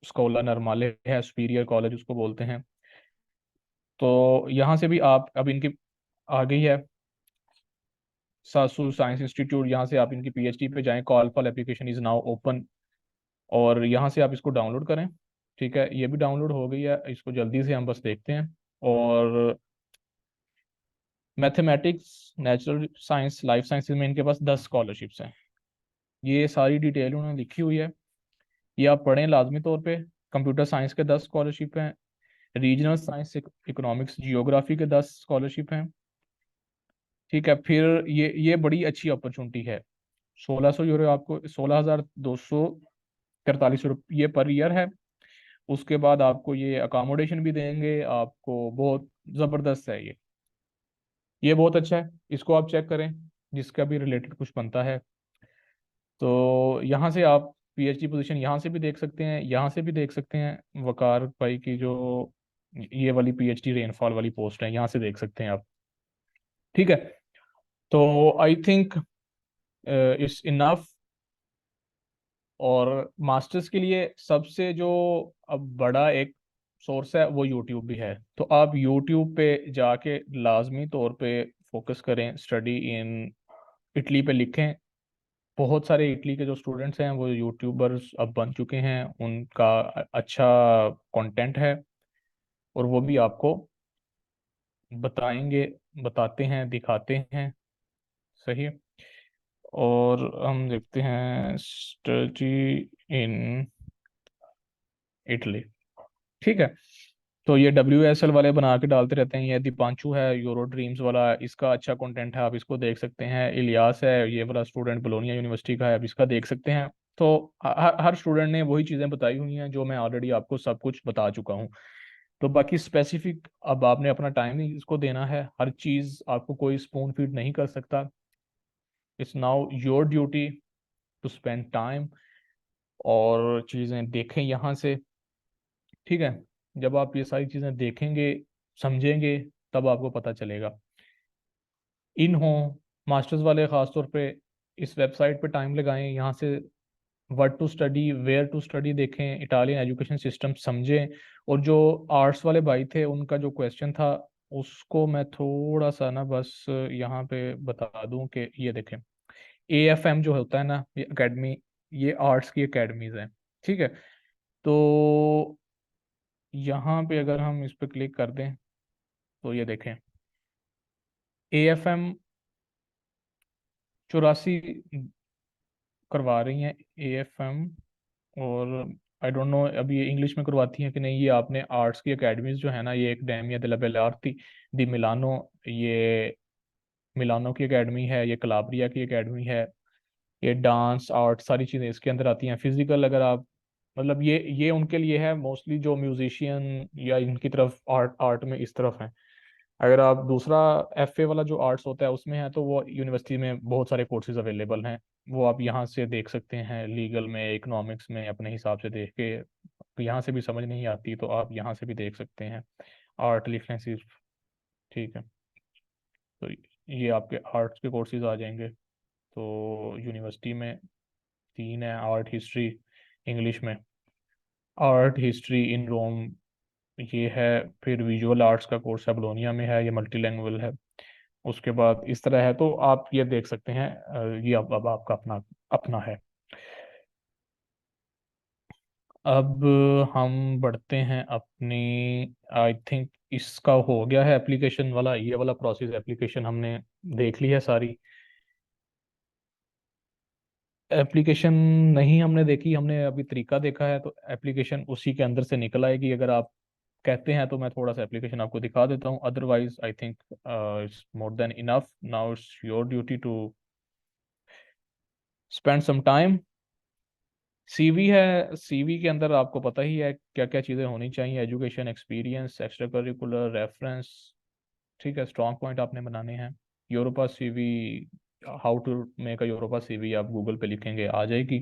स्कोला नरमाले है, सुपीरियर कॉलेज उसको बोलते हैं। तो यहाँ से भी आप, अब इनकी आ गई है सासू साइंस इंस्टीट्यूट, यहाँ से आप इनकी पीएचडी पे जाएं। Call for application is now open, और यहाँ से आप इसको डाउनलोड करें। ठीक है, ये भी डाउनलोड हो गई है, इसको जल्दी से हम बस देखते हैं। और mathematics, natural science, life sciences में इनके पास 10 स्कॉलरशिप्स हैं। ये सारी डिटेल उन्होंने लिखी हुई है, ये आप पढ़ें लाजमी तौर पे। कंप्यूटर साइंस के 10 स्कॉलरशिप हैं, रीजनल साइंस, इकोनॉमिक्स, जियोग्राफी के 10 स्कॉलरशिप हैं। ठीक है, फिर ये बड़ी अच्छी अपॉर्चुनिटी है। 1600 यूरो आपको, 16,243 रुपये पर ईयर है। उसके बाद आपको ये अकामोडेशन भी देंगे आपको, बहुत ज़बरदस्त है ये बहुत अच्छा है, इसको आप चेक करें, जिसका भी रिलेटेड कुछ बनता है। तो यहाँ से आप पीएचडी पोजीशन यहाँ से भी देख सकते हैं, यहाँ से भी देख सकते हैं, वकार भाई की जो ये वाली पीएचडी रेनफॉल वाली पोस्ट है, यहाँ से देख सकते हैं आप। ठीक है, तो आई थिंक इट्स इनफ। और मास्टर्स के लिए सबसे जो अब बड़ा एक सोर्स है वो यूट्यूब भी है। तो आप यूट्यूब पे जाके लाजमी तौर पे फोकस करें, स्टडी इन इटली पे लिखें। बहुत सारे इटली के जो स्टूडेंट्स हैं वो यूट्यूबर्स अब बन चुके हैं, उनका अच्छा कंटेंट है, और वो भी आपको बताएंगे, बताते हैं, दिखाते हैं। सही है। और हम देखते हैं स्टडी इन इटली। ठीक है, तो ये WSL वाले बना के डालते रहते हैं। ये दीपांशु है यूरो ड्रीम्स वाला, इसका अच्छा कंटेंट है, आप इसको देख सकते हैं। इलियास है, ये वाला स्टूडेंट बोलोनिया यूनिवर्सिटी का है, आप इसका देख सकते हैं। तो हर स्टूडेंट ने वही चीज़ें बताई हुई हैं जो मैं ऑलरेडी आपको सब कुछ बता चुका हूँ। तो बाकी स्पेसिफिक अब आपने अपना टाइम ही इसको देना है, हर चीज़ आपको कोई स्पून फीड नहीं कर सकता। It's now your duty to spend time और चीज़ें देखें यहाँ से। ठीक है, जब आप ये सारी चीज़ें देखेंगे, समझेंगे, तब आपको पता चलेगा। इन हो मास्टर्स वाले ख़ास तौर पे इस वेबसाइट पे टाइम लगाएं, यहाँ से what to study, where to study देखें, इटालियन एजुकेशन सिस्टम समझें। और जो आर्ट्स वाले भाई थे उनका जो क्वेश्चन था, उसको मैं थोड़ा सा ना बस यहाँ पे बता दूं कि ये देखें, AFM जो होता है ना, ये अकेडमी, ये आर्ट्स की अकेडमीज हैं। ठीक है, तो यहाँ पे अगर हम इस पर क्लिक कर दें तो ये देखें, AFM 84 करवा रही हैं AFM। और आई डोंट नो अभी ये इंग्लिश में करवाती हैं कि नहीं। ये आपने आर्ट्स की एकेडमीज जो है ना, ये एकेडेमिया della Belle Arti दी मिलानो, ये मिलानो की एकेडमी है, ये कलाब्रिया की एकेडमी है। ये डांस आर्ट सारी चीज़ें इसके अंदर आती हैं। फिजिकल अगर आप, मतलब ये उनके लिए है मोस्टली, जो म्यूजिशियन या इनकी तरफ आर्ट आर्ट में इस तरफ हैं। अगर आप दूसरा FA वाला जो आर्ट्स होता है उसमें है, तो वो यूनिवर्सिटी में बहुत सारे कोर्सेज अवेलेबल हैं, वो आप यहाँ से देख सकते हैं। लीगल में, इकोनॉमिक्स में अपने हिसाब से देख के, यहाँ से भी समझ नहीं आती तो आप यहाँ से भी देख सकते हैं। आर्ट लिखने सिर्फ। ठीक है, तो ये आपके आर्ट्स के कोर्सेज आ जाएंगे। तो यूनिवर्सिटी में 3 है, आर्ट हिस्ट्री इंग्लिश में, आर्ट हिस्ट्री इन रोम ये है। फिर विजुअल आर्ट्स का कोर्स है, बोलोनिया में है, ये मल्टीलैंग्वेज है। उसके बाद इस तरह है, तो आप ये देख सकते हैं। ये अब आपका अपना अपना है। अब हम बढ़ते हैं अपनी, आई थिंक इसका हो गया है एप्लीकेशन वाला, ये वाला प्रोसेस, एप्लीकेशन हमने देख ली है सारी। एप्लीकेशन नहीं हमने देखी, हमने अभी तरीका देखा है, तो एप्लीकेशन उसी के अंदर से निकल आएगी। अगर आप कहते हैं तो मैं थोड़ा सा एप्लीकेशन आपको दिखा देता हूँ, otherwise I think it's more than enough. Now it's your duty to spend some time. CV है, CV के अंदर आपको पता ही है क्या क्या चीज़ें होनी चाहिए, education, experience, extra curricular, reference. ठीक है, स्ट्रॉन्ग पॉइंट आपने बनाने हैं। Europa CV, how to make a Europa CV आप गूगल पे लिखेंगे आ जाएगी।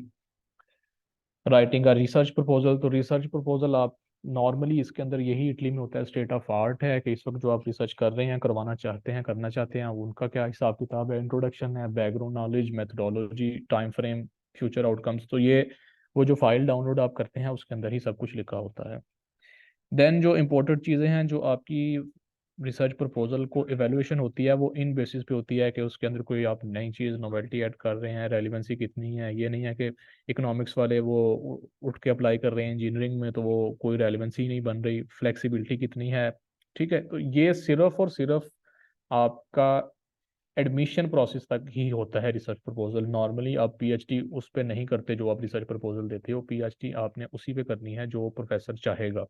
राइटिंग का रिसर्च प्रपोजल, तो रिसर्च प्रपोजल आप नॉर्मली इसके अंदर यही इटली में होता है, स्टेट ऑफ आर्ट है कि इस वक्त जो आप रिसर्च कर रहे हैं, करवाना चाहते हैं, करना चाहते हैं, उनका क्या हिसाब किताब है, इंट्रोडक्शन है, background knowledge, methodology, time frame, future outcomes. तो ये वो जो फाइल डाउनलोड आप करते हैं उसके अंदर ही सब कुछ लिखा होता है। देन जो इम्पोर्टेंट चीज़ें हैं जो आपकी रिसर्च प्रपोजल को इवेलुएशन होती है, वो इन बेसिस पे होती है कि उसके अंदर कोई आप नई चीज़, नोवेल्टी ऐड कर रहे हैं, रेलिवेंसी कितनी है। ये नहीं है कि इकोनॉमिक्स वाले वो उठ के अप्लाई कर रहे हैं इंजीनियरिंग में तो वो कोई रेलिवेंसी नहीं बन रही, फ्लेक्सिबिलिटी कितनी है। ठीक है, तो ये सिर्फ और सिर्फ आपका एडमिशन प्रोसेस तक ही होता है रिसर्च प्रपोजल। नॉर्मली आप PhD उस पर नहीं करते जो आप रिसर्च प्रपोजल देते हो, PhD आपने उसी पे करनी है जो प्रोफेसर चाहेगा।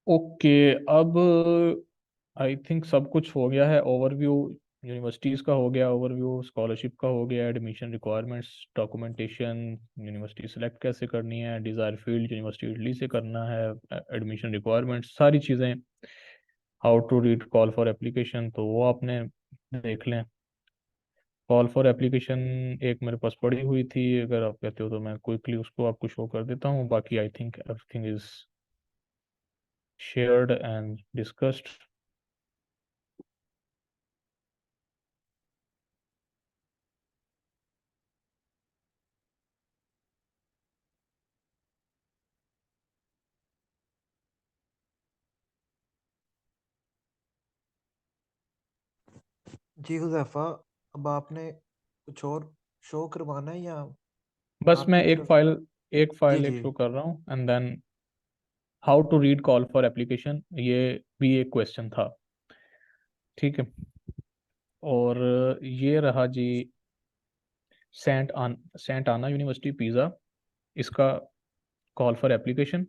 ओके, अब आई थिंक सब कुछ हो गया है। ओवरव्यू यूनिवर्सिटीज़ का हो गया, ओवरव्यू स्कॉलरशिप का हो गया, admission requirements, documentation, university select कैसे करनी है, डिज़ायर फील्ड यूनिवर्सिटी इटली से करना है, एडमिशन रिक्वायरमेंट्स, सारी चीज़ें। How to read call for application तो वो आपने देख लें। कॉल फॉर एप्लीकेशन एक मेरे पास पड़ी हुई थी, अगर आप कहते हो तो मैं क्विकली उसको आपको शो कर देता हूँ। बाकी I think everything is shared and discussed. जी हुज़ैफ़ा, अब आपने कुछ और शो करवाना है या बस मैं आपकी एक तरफ? फाइल एक जी फाइल एक जी। शो कर रहा हूँ, and then how to read call for application, ये भी एक क्वेश्चन था। ठीक है। और ये रहा जी, सेंट आना यूनिवर्सिटी पिज़ा, इसका call for application,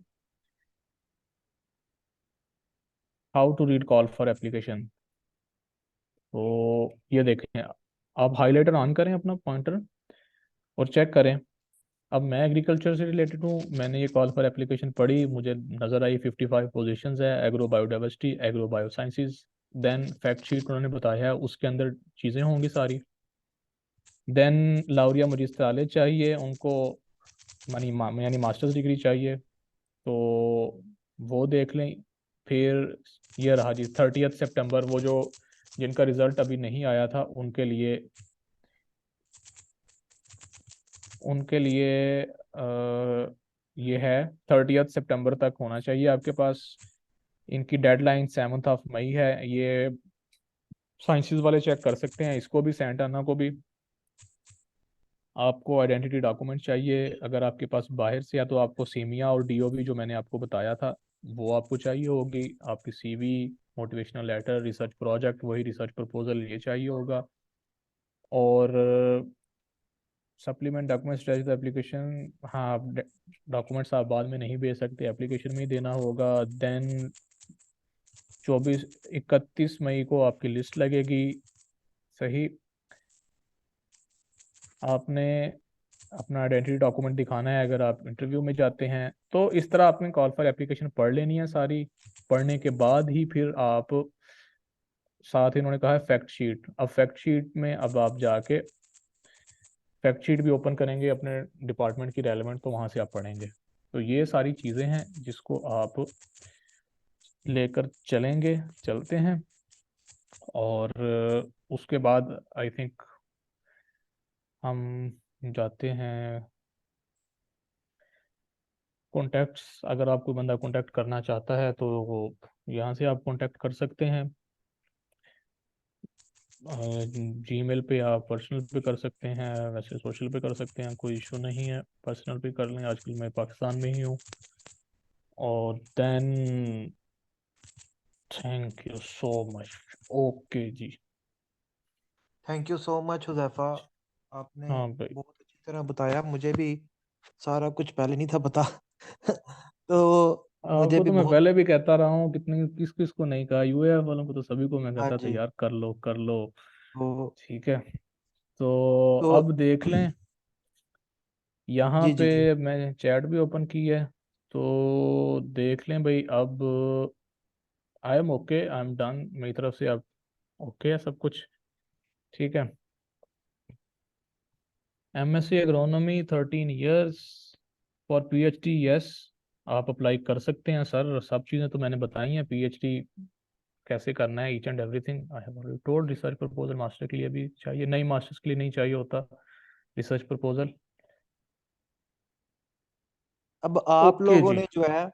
how to read call for application. तो ये देखें, आप हाइलाइटर ऑन करें अपना पॉइंटर और चेक करें। अब मैं एग्रीकल्चर से रिलेटेड हूँ, मैंने ये कॉल फॉर एप्लीकेशन पढ़ी, मुझे नज़र आई 55 पोजीशंस है, agro biodiversity, agro biosciences. Then fact sheet उन्होंने बताया है, उसके अंदर चीज़ें होंगी सारी। देन लाउरिया मजिस्ट्राले चाहिए उनको, यानी मास्टर्स डिग्री चाहिए, तो वो देख लें। फिर ये रहा जी 30 सितंबर, वो जो जिनका रिजल्ट अभी नहीं आया था उनके लिए ये है 30 सितंबर तक होना चाहिए आपके पास। इनकी डेडलाइन 7 मई है। ये साइंसेस वाले चेक कर सकते हैं, इसको भी, सेंट आना को भी। आपको आइडेंटिटी डॉक्यूमेंट चाहिए अगर आपके पास बाहर से, या तो आपको सीमिया और डीओबी जो मैंने आपको बताया था वो आपको चाहिए होगी, आपकी CV, motivational letter, research project, वही रिसर्च प्रपोजल, ये चाहिए होगा। और supplement documents touch the application, हाँ आप डॉक्यूमेंट्स आप बाद में नहीं भेज सकते, एप्लीकेशन में ही देना होगा। देन 31 मई को आपकी लिस्ट लगेगी। सही, आपने अपना आइडेंटिटी डॉक्यूमेंट दिखाना है अगर आप इंटरव्यू में जाते हैं। तो इस तरह आपने कॉल फॉर एप्लीकेशन पढ़ लेनी है सारी। पढ़ने के बाद ही फिर आप, साथ ही उन्होंने कहा है फैक्ट शीट, अब फैक्ट शीट में अब आप जाके फैक्ट शीट भी ओपन करेंगे अपने डिपार्टमेंट की रेलेवेंट, तो वहाँ से आप पढ़ेंगे। तो ये सारी चीज़ें हैं जिसको आप लेकर चलते हैं। और उसके बाद आई थिंक हम जाते हैं कॉन्टैक्ट्स। अगर आप कोई बंदा कॉन्टैक्ट करना चाहता है तो वो यहाँ से आप कॉन्टैक्ट कर सकते हैं। जीमेल पे आप पर्सनल पे कर सकते हैं, वैसे सोशल पे कर सकते हैं, कोई इशू नहीं है, पर्सनल पे कर लें, आजकल मैं पाकिस्तान में ही हूँ। और then thank you so much. Okay जी। Thank you so much Huzaifa, आपने हाँ भाई। बहुत अच्छी तरह बताया, मुझे भी सारा कुछ पहले नहीं था पता। तो मुझे आपको भी तो मैं बहुत। पहले भी कहता रहा हूँ, कितने किस किस को नहीं कहा, यूएएफ वालों को तो सभी को मैं हाँ कहता था जी। यार कर लो कर लो। तो ठीक है। तो तो अब देख लें, यहाँ जी जी जी। पे मैं चैट भी ओपन की है, तो देख लें भाई। अब I am okay, I am done मेरी तरफ से। अब ओके है सब कुछ। ठीक है। MSc agronomy 13 years, for PhD yes, आप अप्लाई कर सकते हैं सर। सब चीज़ें तो मैंने बताई हैं, पीएचडी कैसे करना है, each and everything I have already told. Research proposal master के लिए भी चाहिए, नहीं मास्टर्स के लिए नहीं चाहिए होता रिसर्च प्रपोजल। अब आप ओके लोगों जी। ने जो है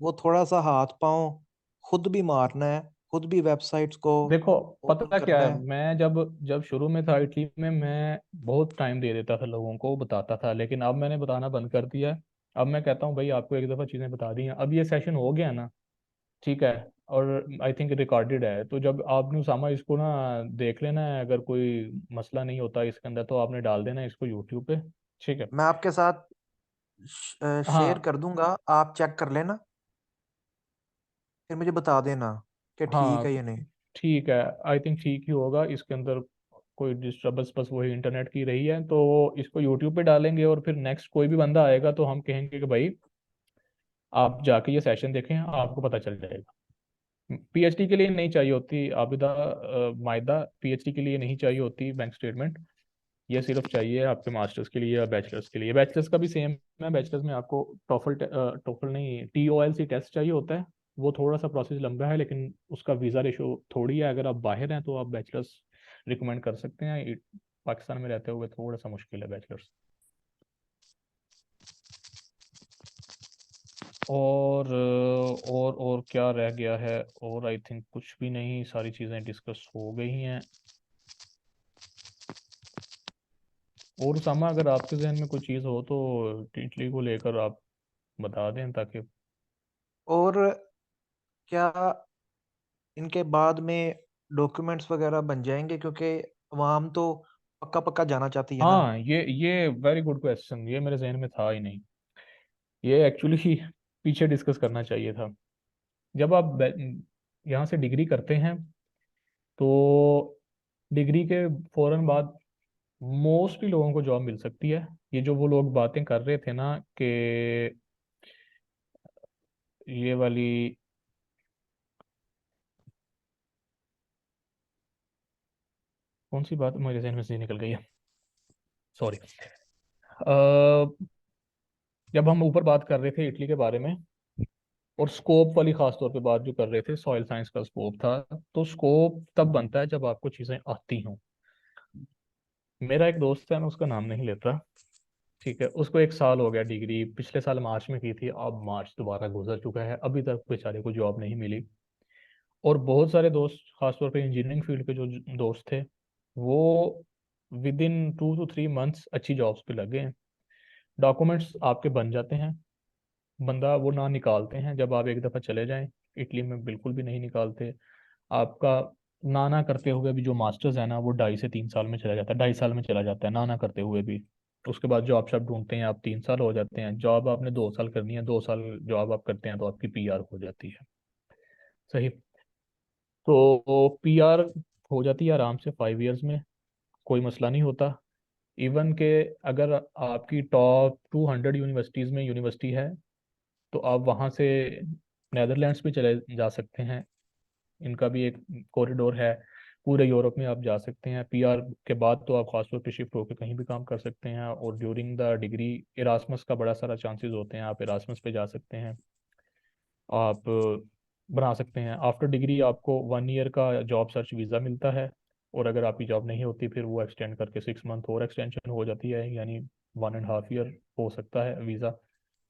वो थोड़ा सा हाथ पांव खुद भी मारना है, खुद भी वेबसाइट्स को देखो, ओपन पता क्या करना है, है। मैं जब जब शुरू में था इटली में, मैं बहुत टाइम दे देता था लोगों को, बताता था, लेकिन अब मैंने बताना बंद कर दिया है। अब मैं कहता हूँ भाई आपको एक दफ़ा चीज़ें बता दी हैं, अब ये सेशन हो गया ना, ठीक है, और आई थिंक रिकॉर्डेड है, तो जब आपने उसामा इसको ना देख लेना है, अगर कोई मसला नहीं होता इसके अंदर तो आपने डाल देना है इसको यूट्यूब पे। ठीक है। मैं आपके साथ शेयर हाँ, कर दूंगा, आप चेक कर लेना। फिर मुझे बता देना कि ठीक हाँ है या नहीं। ठीक है, आई थिंक ठीक ही होगा। इसके अंदर कोई डिस्टर्बेंस बस वही इंटरनेट की रही है, तो इसको यूट्यूब पे डालेंगे और फिर नेक्स्ट कोई भी बंदा आएगा तो हम कहेंगे कि भाई आप जाके ये सेशन देखें, आपको पता चल जाएगा। पीएचडी के लिए नहीं चाहिए होती आबिदा, मायदा, पीएचडी के लिए नहीं चाहिए होती बैंक स्टेटमेंट। ये सिर्फ चाहिए आपके मास्टर्स के लिए या बैचलर्स के लिए। बैचलर्स का भी सेम है, बैचलर्स में आपको टोफल, टोफल नहीं, TOELC टेस्ट चाहिए होता है। वो थोड़ा सा प्रोसेस लंबा है, लेकिन उसका वीज़ा रेशो थोड़ी है। अगर आप बाहर हैं तो आप बैचलर्स रिकमेंड कर सकते हैं। पाकिस्तान में रहते हुए थोड़ा सा मुश्किल है बैचलर्स। और क्या रह गया है? और आई थिंक कुछ भी नहीं, सारी चीज़ें डिस्कस हो गई हैं। और उसामा, अगर आपके जहन में कोई चीज़ हो तो इटली को लेकर आप बता दें, ताकि। और क्या इनके बाद में डॉक्यूमेंट्स वगैरह बन जाएंगे, क्योंकि अवाम तो पक्का पक्का जाना चाहती है ना। हाँ, ये वेरी गुड क्वेश्चन, ये मेरे जहन में था ही नहीं। ये एक्चुअली पीछे डिस्कस करना चाहिए था। जब आप यहाँ से डिग्री करते हैं तो डिग्री के फौरन बाद मोस्टली लोगों को जॉब मिल सकती है। ये जो वो लोग बातें कर रहे थे ना कि ये वाली, कौन सी बात मेरे जहन में से निकल गई है, सॉरी। जब हम ऊपर बात कर रहे थे इटली के बारे में, और स्कोप वाली खास तौर पे बात जो कर रहे थे, सॉइल साइंस का स्कोप था। तो स्कोप तब बनता है जब आपको चीज़ें आती हों। मेरा एक दोस्त है, मैं उसका नाम नहीं लेता, ठीक है, उसको 1 साल हो गया, डिग्री पिछले साल मार्च में की थी, अब मार्च दोबारा गुजर चुका है, अभी तक बेचारे को जॉब नहीं मिली। और बहुत सारे दोस्त, खासतौर पे इंजीनियरिंग फील्ड के जो दोस्त थे, वो विद इन 2 to 3 मंथ्स अच्छी जॉब्स पे लग गए हैं। डॉक्यूमेंट्स आपके बन जाते हैं, बंदा वो ना निकालते हैं। जब आप एक दफ़ा चले जाएं, इटली में बिल्कुल भी नहीं निकालते आपका। ना करते हुए भी जो मास्टर्स है ना, वो 2.5 से 3 साल में चला जाता है, 2.5 साल में चला जाता है ना करते हुए भी। उसके बाद जॉब शॉप ढूंढते हैं आप, 3 साल हो जाते हैं। जॉब आपने 2 साल करनी है, 2 साल जॉब आप करते हैं तो आपकी PR हो जाती है। सही। तो PR हो जाती है आराम से 5 इयर्स में, कोई मसला नहीं होता। इवन के अगर आपकी टॉप 200 यूनिवर्सिटीज़ में यूनिवर्सिटी है, तो आप वहाँ से नेदरलैंड्स भी चले जा सकते हैं। इनका भी एक कॉरिडोर है, पूरे यूरोप में आप जा सकते हैं। PR के बाद तो आप खासतौर पे शिफ्ट होकर कहीं भी काम कर सकते हैं। और ड्यूरिंग द डिग्री इरास्मस का बड़ा सारा चांसेस होते हैं, आप इरास्मस पे जा सकते हैं। आप बना सकते हैं। आफ्टर डिग्री आपको 1 ईयर का जॉब सर्च वीज़ा मिलता है। और अगर आपकी जॉब नहीं होती, फिर वो एक्सटेंड करके 6 मंथ और एक्सटेंशन हो जाती है, यानी 1.5 ईयर हो सकता है वीज़ा।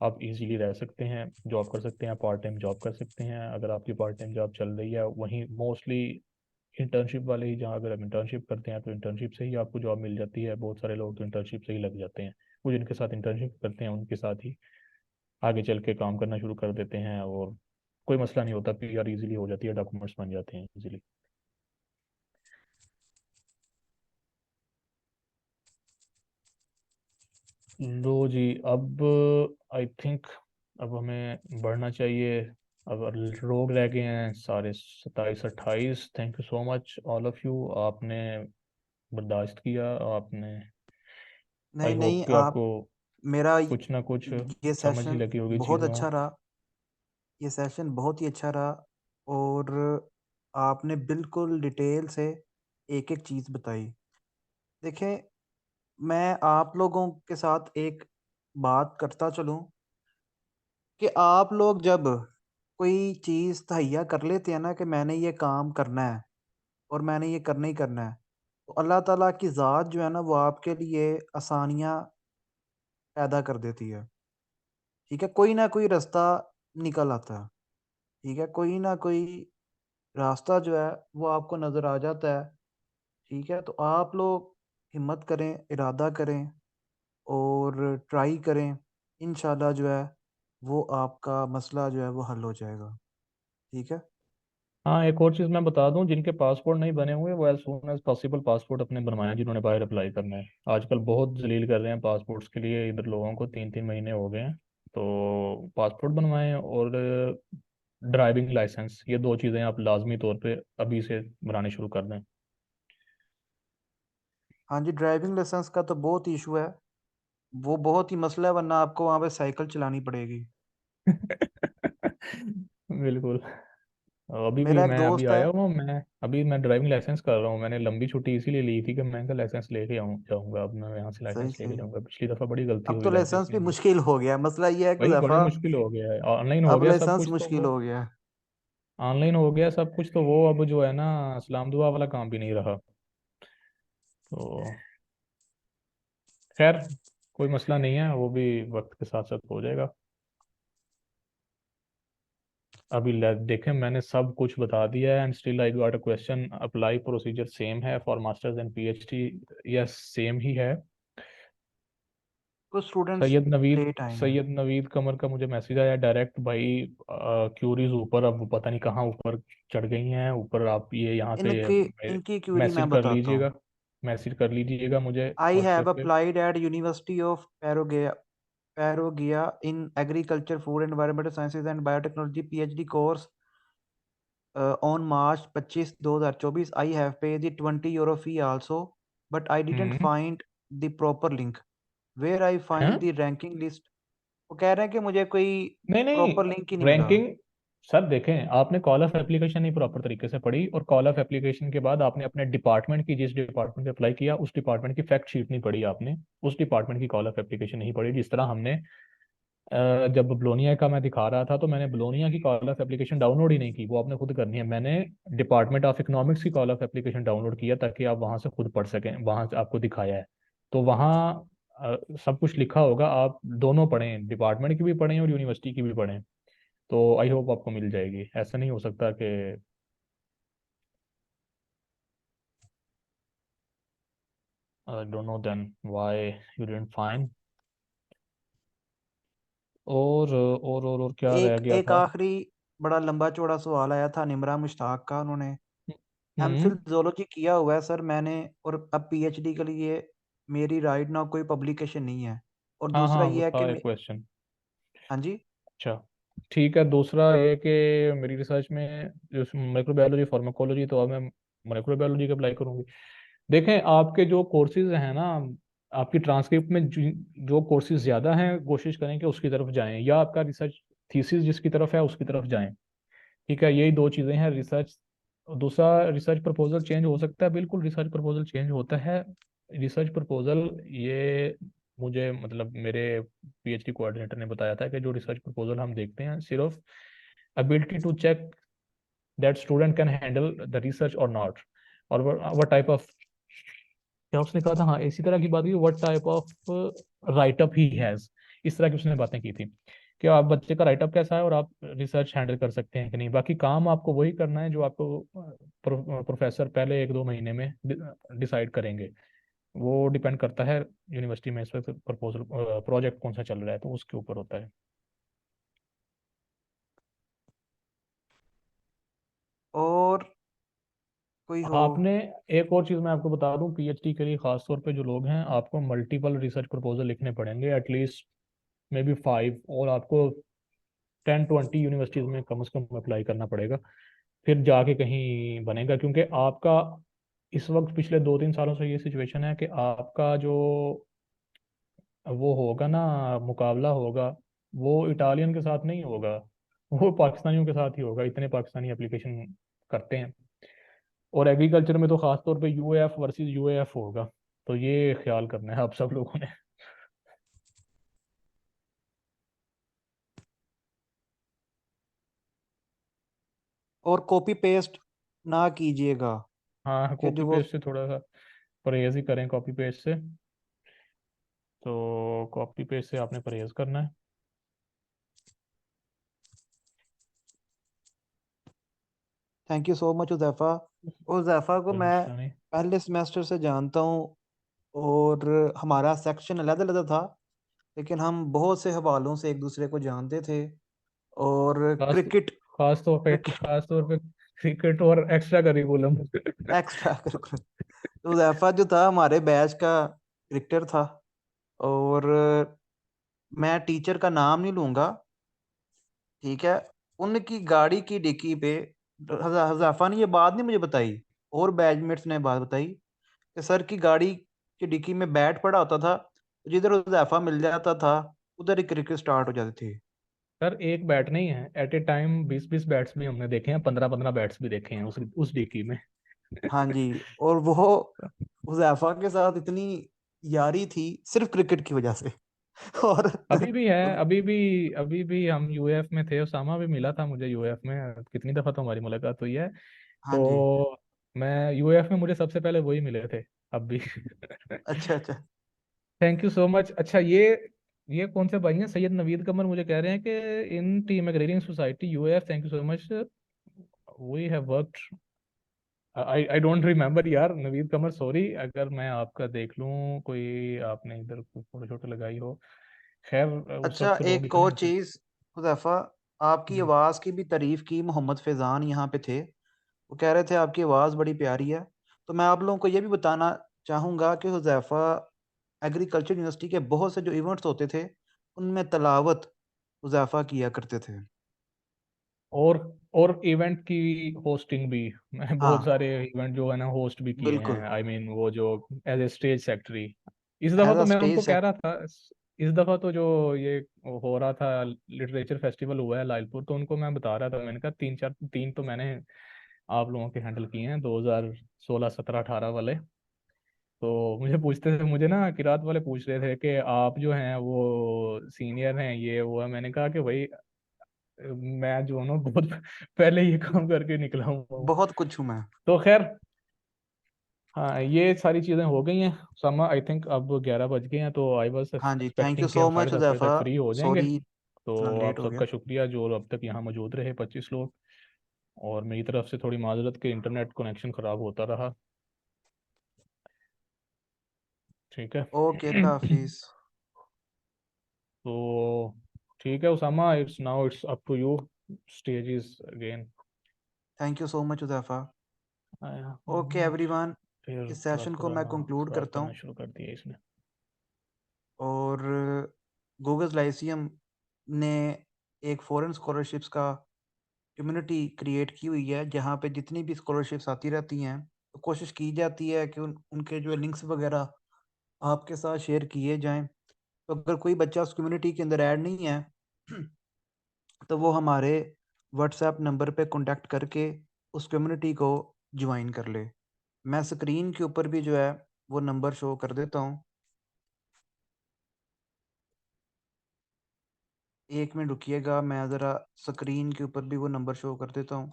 आप इजीली रह सकते हैं, जॉब कर सकते हैं, पार्ट टाइम जॉब कर सकते हैं। अगर आपकी पार्ट टाइम जॉब चल रही है, वहीं मोस्टली इंटर्नशिप वाले ही, जहाँ अगर आप इंटर्नशिप करते हैं तो इंटर्नशिप से ही आपको जॉब मिल जाती है। बहुत सारे लोग तो इंटर्नशिप से ही लग जाते हैं। वो जिनके साथ इंटर्नशिप करते हैं उनके साथ ही आगे चल के काम करना शुरू कर देते हैं, और कोई मसला नहीं होता, PR इजीली हो जाती है, डॉक्यूमेंट्स बन जाते हैं इजीली। लो जी, अब आई थिंक अब हमें बढ़ना चाहिए। अब लोग रह गए हैं सारे 27-28। Thank you so much all of you, आपने बर्दाश्त किया आपने। आई नहीं होप नहीं, कि आप, आपको मेरा कुछ ना कुछ ये समझ ही सेशन लगी होगी बहुत चीज़ों। अच्छा रहा। ये सेशन बहुत ही अच्छा रहा। और आपने बिल्कुल डिटेल से एक एक चीज़ बताई। देखें, मैं आप लोगों के साथ एक बात करता चलूं कि आप लोग जब कोई चीज़ तहैया कर लेते हैं ना कि मैंने ये काम करना है और मैंने ये करना ही करना है, तो अल्लाह ताला की ज़ात जो है ना, वो आपके लिए आसानियाँ पैदा कर देती है। ठीक है, कोई ना कोई रास्ता निकल आता है। ठीक है, कोई ना कोई रास्ता जो है वो आपको नज़र आ जाता है। ठीक है, तो आप लोग हिम्मत करें, इरादा करें और ट्राई करें। इंशाल्लाह जो है वो आपका मसला जो है वो हल हो जाएगा। ठीक है। हाँ, एक और चीज़ मैं बता दूं, जिनके पासपोर्ट नहीं बने हुए वो as soon as possible passport अपने बनवाएं, जिन्होंने बाहर अप्लाई करना है। आजकल बहुत जलील कर रहे हैं पासपोर्ट्स के लिए, इधर लोगों को 3-3 महीने हो गए हैं। तो पासपोर्ट बनवाएं। और ड्राइविंग लाइसेंस, ये दो चीज़ें आप लाजमी तौर पे अभी से बनाने शुरू कर दें। हाँ जी, ड्राइविंग लाइसेंस का तो बहुत इशू है, वो बहुत ही मसला है, वरना आपको वहाँ पे साइकिल चलानी पड़ेगी। बिल्कुल। अभी भी मेरा एक मैं अभी दोस्त है। आया हूँ, मैं ड्राइविंग लाइसेंस कर रहा हूँ। मैंने लंबी छुट्टी इसीलिए ली थी कि मैं इनका लाइसेंस लेके जाऊँगा। अब मैं यहाँ से सही लाइसेंस लेके सही। जाऊँगा। पिछली दफ़ा बड़ी गलती अब तो हुई लाइसेंस लाइसेंस भी लेने में। मुश्किल हो गया, मसला ये है कि भाई बड़ी दफ़ा मुश्किल हो गया है, ऑनलाइन हो अब गया सब लाइसेंस कुछ तो मुश्किल वो, हो गया है। ऑनलाइन हो गया सब कुछ तो वो अब जो है ना, सलाम दुआ वाला काम भी नहीं रहा। तो खैर, कोई मसला नहीं है, वो भी वक्त के साथ साथ हो जाएगा। अभी देखें, मैंने सब कुछ बता दिया है। And still I got a question, apply procedure same है for masters and PhD? Yes, same ही है। कुछ स्टूडेंट्स सैयद नवीद लेट आए हैं। सैयद नवीद कमर का मुझे मैसेज आया डायरेक्ट भाई। क्यूरीज ऊपर, अब वो पता नहीं कहाँ ऊपर चढ़ गई हैं ऊपर। आप ये यहाँ पे इनकी इनकी क्यूरी मैसेज मैं कर बताता हूँ। लीजिएगा, मैसेज कर लीजिएगा मुझे आई हैव व्हाट्सएप पे। Applied at university of Perugia in agriculture, food, environmental sciences and biotechnology PhD course on March 25 2024. I have paid the €20 fee also, but I didn't hmm. find the proper link where I हैं? find the ranking list. वो कह रहे हैं कि मुझे कोई नहीं नहीं, प्रॉपर लिंक ही नहीं मिला। रैंकिंग, सर देखें, आपने कॉल ऑफ एप्लीकेशन नहीं प्रॉपर तरीके से पढ़ी, और कॉल ऑफ एप्लीकेशन के बाद आपने अपने डिपार्टमेंट की, जिस डिपार्टमेंट में अप्लाई किया उस डिपार्टमेंट की फैक्ट शीट नहीं पढ़ी आपने। उस डिपार्टमेंट की कॉल ऑफ एप्लीकेशन नहीं पढ़ी। जिस तरह हमने जब ब्लोनिया का मैं दिखा रहा था, तो मैंने ब्लोनिया की कॉल ऑफ एप्लीकेशन डाउनलोड ही नहीं की, वो आपने खुद करनी है। मैंने डिपार्टमेंट ऑफ इकोनॉमिक्स की कॉल ऑफ एप्लीकेशन डाउनलोड किया ताकि आप वहां से खुद पढ़ सकें, वहां से आपको दिखाया है। तो वहाँ सब कुछ लिखा होगा, आप दोनों पढ़ें, डिपार्टमेंट की भी पढ़ें और यूनिवर्सिटी की भी पढ़ें। तो आई होप आपको मिल जाएगी। ऐसा नहीं हो सकता कि I don't know then why you didn't find. और क्या रह एक गया एक था? आखिरी बड़ा लंबा चौड़ा सवाल आया था निमरा मुश्ताक का। उन्होंने हम्म। एमफिल जोलॉजी किया हुआ है सर मैंने, और अब पीएचडी के लिए मेरी राइट नाउ कोई पब्लिकेशन नहीं है। और हाँ दूसरा हाँ, वो ये है कि था एक क्वेश्चन। हाँ जी। अच्छा, ठीक है। दूसरा ये कि मेरी रिसर्च में जो माइक्रोबायोलॉजी फार्माकोलॉजी, तो अब मैं माइक्रोबायोलॉजी की अप्लाई करूंगी। देखें, आपके जो कोर्सेज हैं ना, आपकी ट्रांसक्रिप्ट में जो कोर्सेज ज़्यादा हैं, कोशिश करें कि उसकी तरफ जाएं, या आपका रिसर्च थीसिस जिसकी तरफ है उसकी तरफ जाएं। ठीक है, यही दो चीज़ें हैं। रिसर्च, दूसरा रिसर्च प्रपोजल चेंज हो सकता है, बिल्कुल रिसर्च प्रपोजल चेंज होता है। रिसर्च प्रपोजल, ये मुझे मतलब मेरे पीएचडी कोऑर्डिनेटर ने बताया था कि जो रिसर्च प्रपोजल हम देखते हैं, सिर्फ ability to check that student can handle the research और नॉट, और what टाइप ऑफ, क्या उसने कहा था, हाँ इसी तरह की बात की, what type of writeup he has. इस तरह की उसने बातें की थी कि आप बच्चे का राइटअप कैसा है और आप रिसर्च हैंडल कर सकते हैं कि नहीं। बाकी काम आपको वही करना है जो आपको प्रोफेसर पहले एक दो महीने में डिसाइड करेंगे। वो डिपेंड करता है यूनिवर्सिटी में इस वक्त प्रपोजल प्रोजेक्ट कौन सा चल रहा है, तो उसके ऊपर होता है। और कोई हो। आपने, एक और चीज़ मैं आपको बता दूं, पीएचडी के लिए खास तौर पे जो लोग हैं, आपको मल्टीपल रिसर्च प्रपोजल लिखने पड़ेंगे, एटलीस्ट मे बी 5, और आपको 10-20 यूनिवर्सिटीज़ में कम से कम अप्लाई करना पड़ेगा, फिर जाके कहीं बनेगा। क्योंकि आपका इस वक्त पिछले 2-3 सालों से ये सिचुएशन है कि आपका जो वो होगा ना, मुकाबला होगा, वो इटालियन के साथ नहीं होगा, वो पाकिस्तानियों के साथ ही होगा। इतने पाकिस्तानी एप्लीकेशन करते हैं। और एग्रीकल्चर में तो खास तौर पे यूएएफ वर्सेस यूएएफ होगा। तो ये ख्याल करना है आप सब लोगों ने। और कॉपी पेस्ट ना कीजिएगा, हाँ, कि कॉपी जो वो पेस्ट से थोड़ा सा परहेज ही करें, कॉपी पेस्ट से। तो कॉपी पेस्ट से आपने परहेज करना है। Thank you so much Uzaifa. Uzaifa को कोई मैं मसला नहीं। पहले सेमेस्टर से जानता हूँ, और हमारा सेक्शन अलग-अलग था, लेकिन हम बहुत से हवालों से एक दूसरे को जानते थे। और खास क्रिकेट खास तौर पे क्रिकेट खास तौर पे क्रिकेट और एक्स्ट्रा करिकुलम। Extra curricular. तो हुज़ैफ़ा जो था हमारे बैच का क्रिकेटर था। और मैं टीचर का नाम नहीं लूँगा, ठीक है? उनकी गाड़ी की डिक्की पे हज़ाफ़ा ने ये बात नहीं मुझे बताई, और बैचमेट्स ने बात बताई कि सर की गाड़ी की डिक्की में बैट पड़ा होता था, जिधर हज़ाफ़ा मिल जाता था, उधर ही क्रिकेट स्टार्ट हो जाती थी। सर एक बैट नहीं है, एट ए टाइम 20-20 बैट्स भी हमने देखे हैं, 15-15 बैट्स भी देखे हैं उस डीकी में। हाँ जी, और वो हुज़ैफ़ा के साथ इतनी यारी थी सिर्फ़ क्रिकेट की वज़ह से। और अभी भी है, अभी भी हम यूएफ में थे, उसामा भी मिला था मुझे यूएफ में, कितनी दफ़ा तो हमारी मुलाकात हुई है। हाँ जी। तो मैं यूएफ में, मुझे सबसे पहले वही मिले थे अब भी। अच्छा, अच्छा। Thank you so much. अच्छा, ये कौन से भाई हैं, सैयद नवीद कमर मुझे कह रहे हैं कि इन टीम एग्रीरिंग society UF, thank you so much, we have worked. I don't remember यार नवीद कमर, सॉरी अगर मैं आपका देख लूं, कोई आपने इधर फोटो शोटो लगाई हो। खैर, उस अच्छा, वक्त लोग एक और इतने थे। चीज़ हुज़ैफ़ा, आपकी हम्म। आवाज़ की भी तारीफ़ की मोहम्मद फैज़ान यहाँ पे थे। वो कह रहे थे आपकी आवाज़ बड़ी प्यारी है। तो मैं आप लोगों को ये भी बताना चाहूँगा कि हुज़ैफ़ा एग्रीकल्चर यूनिवर्सिटी के बहुत से जो इवेंट्स होते थे, उनमें तिलावत हुज़ैफ़ा किया करते थे। और और इवेंट की होस्टिंग भी, मैं बहुत हाँ, सारे इवेंट जो है ना होस्ट भी किए हैं, बिल्कुल। आई मीन वो जो एज ए स्टेज सेक्रेटरी। इस दफा एज़ तो अ मैं स्टेज उनको कह सेक रहा था, इस दफा तो जो ये हो रहा था लिटरेचर फेस्टिवल हुआ है लालपुर, तो उनको मैं बता रहा था, मैंने कहा तीन तो मैंने आप लोगों के हैंडल किए हैं, 2016, 17, 18 वाले। तो मुझे पूछते थे, मुझे ना किरात वाले पूछ रहे थे कि आप जो हैं वो सीनियर हैं, ये वो है। मैंने कहा कि भाई मैं जो हूँ ना बहुत पहले ये काम करके निकला हूँ। बहुत कुछ हूँ मैं। तो खैर, हाँ ये सारी चीज़ें हो गई हैं। समा आई थिंक अब 11 बज गए हैं, तो आई वाज हाँ जी, थैंक यू एक्सपेक्टिंग कि सो हम मच 10:30 बजे हुज़ैफ़ा, तक फ्री हो जाएंगे। सॉरी इतना तो लेट आप हो गया। सबका शुक्रिया जो अब तक यहाँ मौजूद रहे, 25 लोग। और मेरी तरफ से थोड़ी माजरत कि इंटरनेट कनेक्शन ख़राब होता रहा। ठीक है। ओके, अल्लाह हाफ़िज़। तो ठीक है Usama, it's now it's up to you, stage is again. Thank you so much Huzaifa. आया। ओके एवरीवन, फिर इस सेशन को मैं खुराफराना कंक्लूड ख़राब करता करना हूँ। शुरू कर दिया इसने। और गूगल लाइसियम ने एक फॉरेन स्कॉलरशिप्स का कम्युनिटी क्रिएट की हुई है, जहाँ पे जितनी भी स्कॉलरशिप्स आती रहती हैं, तो कोशिश की जाती है कि उनके जो लिंक्स वगैरह आपके साथ शेयर किए जाएं। तो अगर कोई बच्चा उस कम्युनिटी के अंदर ऐड नहीं है, तो वो हमारे व्हाट्सएप नंबर पे कांटेक्ट करके उस कम्युनिटी को ज्वाइन कर ले। मैं स्क्रीन के ऊपर भी जो है वो नंबर शो कर देता हूँ। 1 मिनट रुकिएगा, मैं ज़रा स्क्रीन के ऊपर भी वो नंबर शो कर देता हूँ,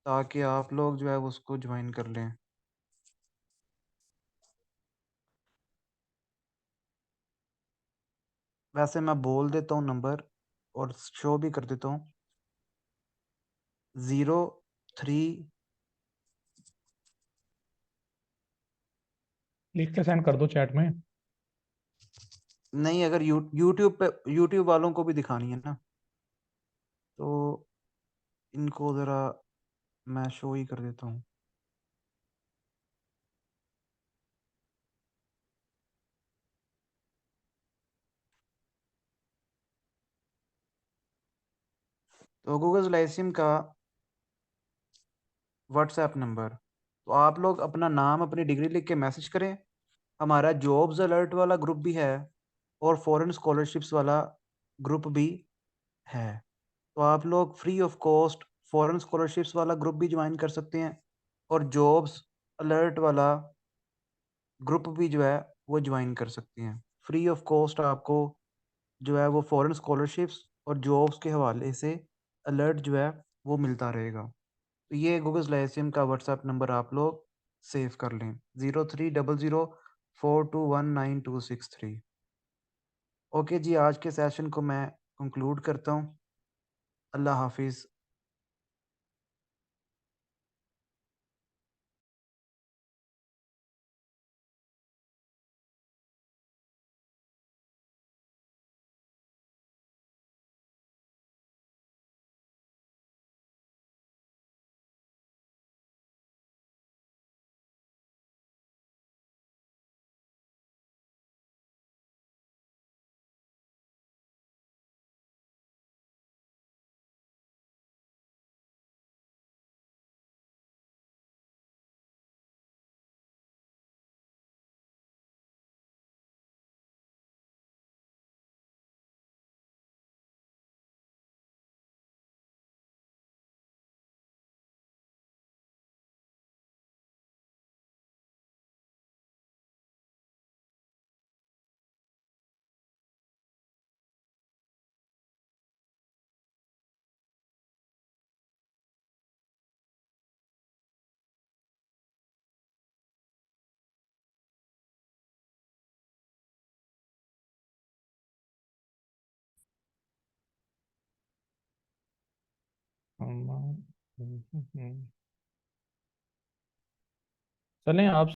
ताकि आप लोग जो है वो उसको ज्वाइन कर लें। वैसे मैं बोल देता हूँ नंबर, और शो भी कर देता हूँ। 03। लिख के सेंड कर दो चैट में। नहीं, अगर यूट्यूब पे, यूट्यूब वालों को भी दिखानी है ना, तो इनको ज़रा मैं शो ही कर देता हूँ। तो गूगल लाइसिम का व्हाट्सएप नंबर, तो आप लोग अपना नाम, अपनी डिग्री लिख के मैसेज करें। हमारा जॉब्स अलर्ट वाला ग्रुप भी है, और फॉरेन स्कॉलरशिप्स वाला ग्रुप भी है। तो आप लोग free of cost foreign scholarships वाला ग्रुप भी ज्वाइन कर सकते हैं, और जॉब्स अलर्ट वाला ग्रुप भी जो है वो ज्वाइन कर सकते हैं। फ्री ऑफ कॉस्ट आपको जो है वो फॉरेन स्कॉलरशिप्स और जॉब्स के हवाले से अलर्ट जो है वो मिलता रहेगा। तो ये गूगल लाइसियम का व्हाट्सएप नंबर आप लोग सेव कर लें, 03004219 263। ओके जी, आज के सेशन को मैं कंक्लूड करता हूँ। अल्लाह हाफिज़। चलें आप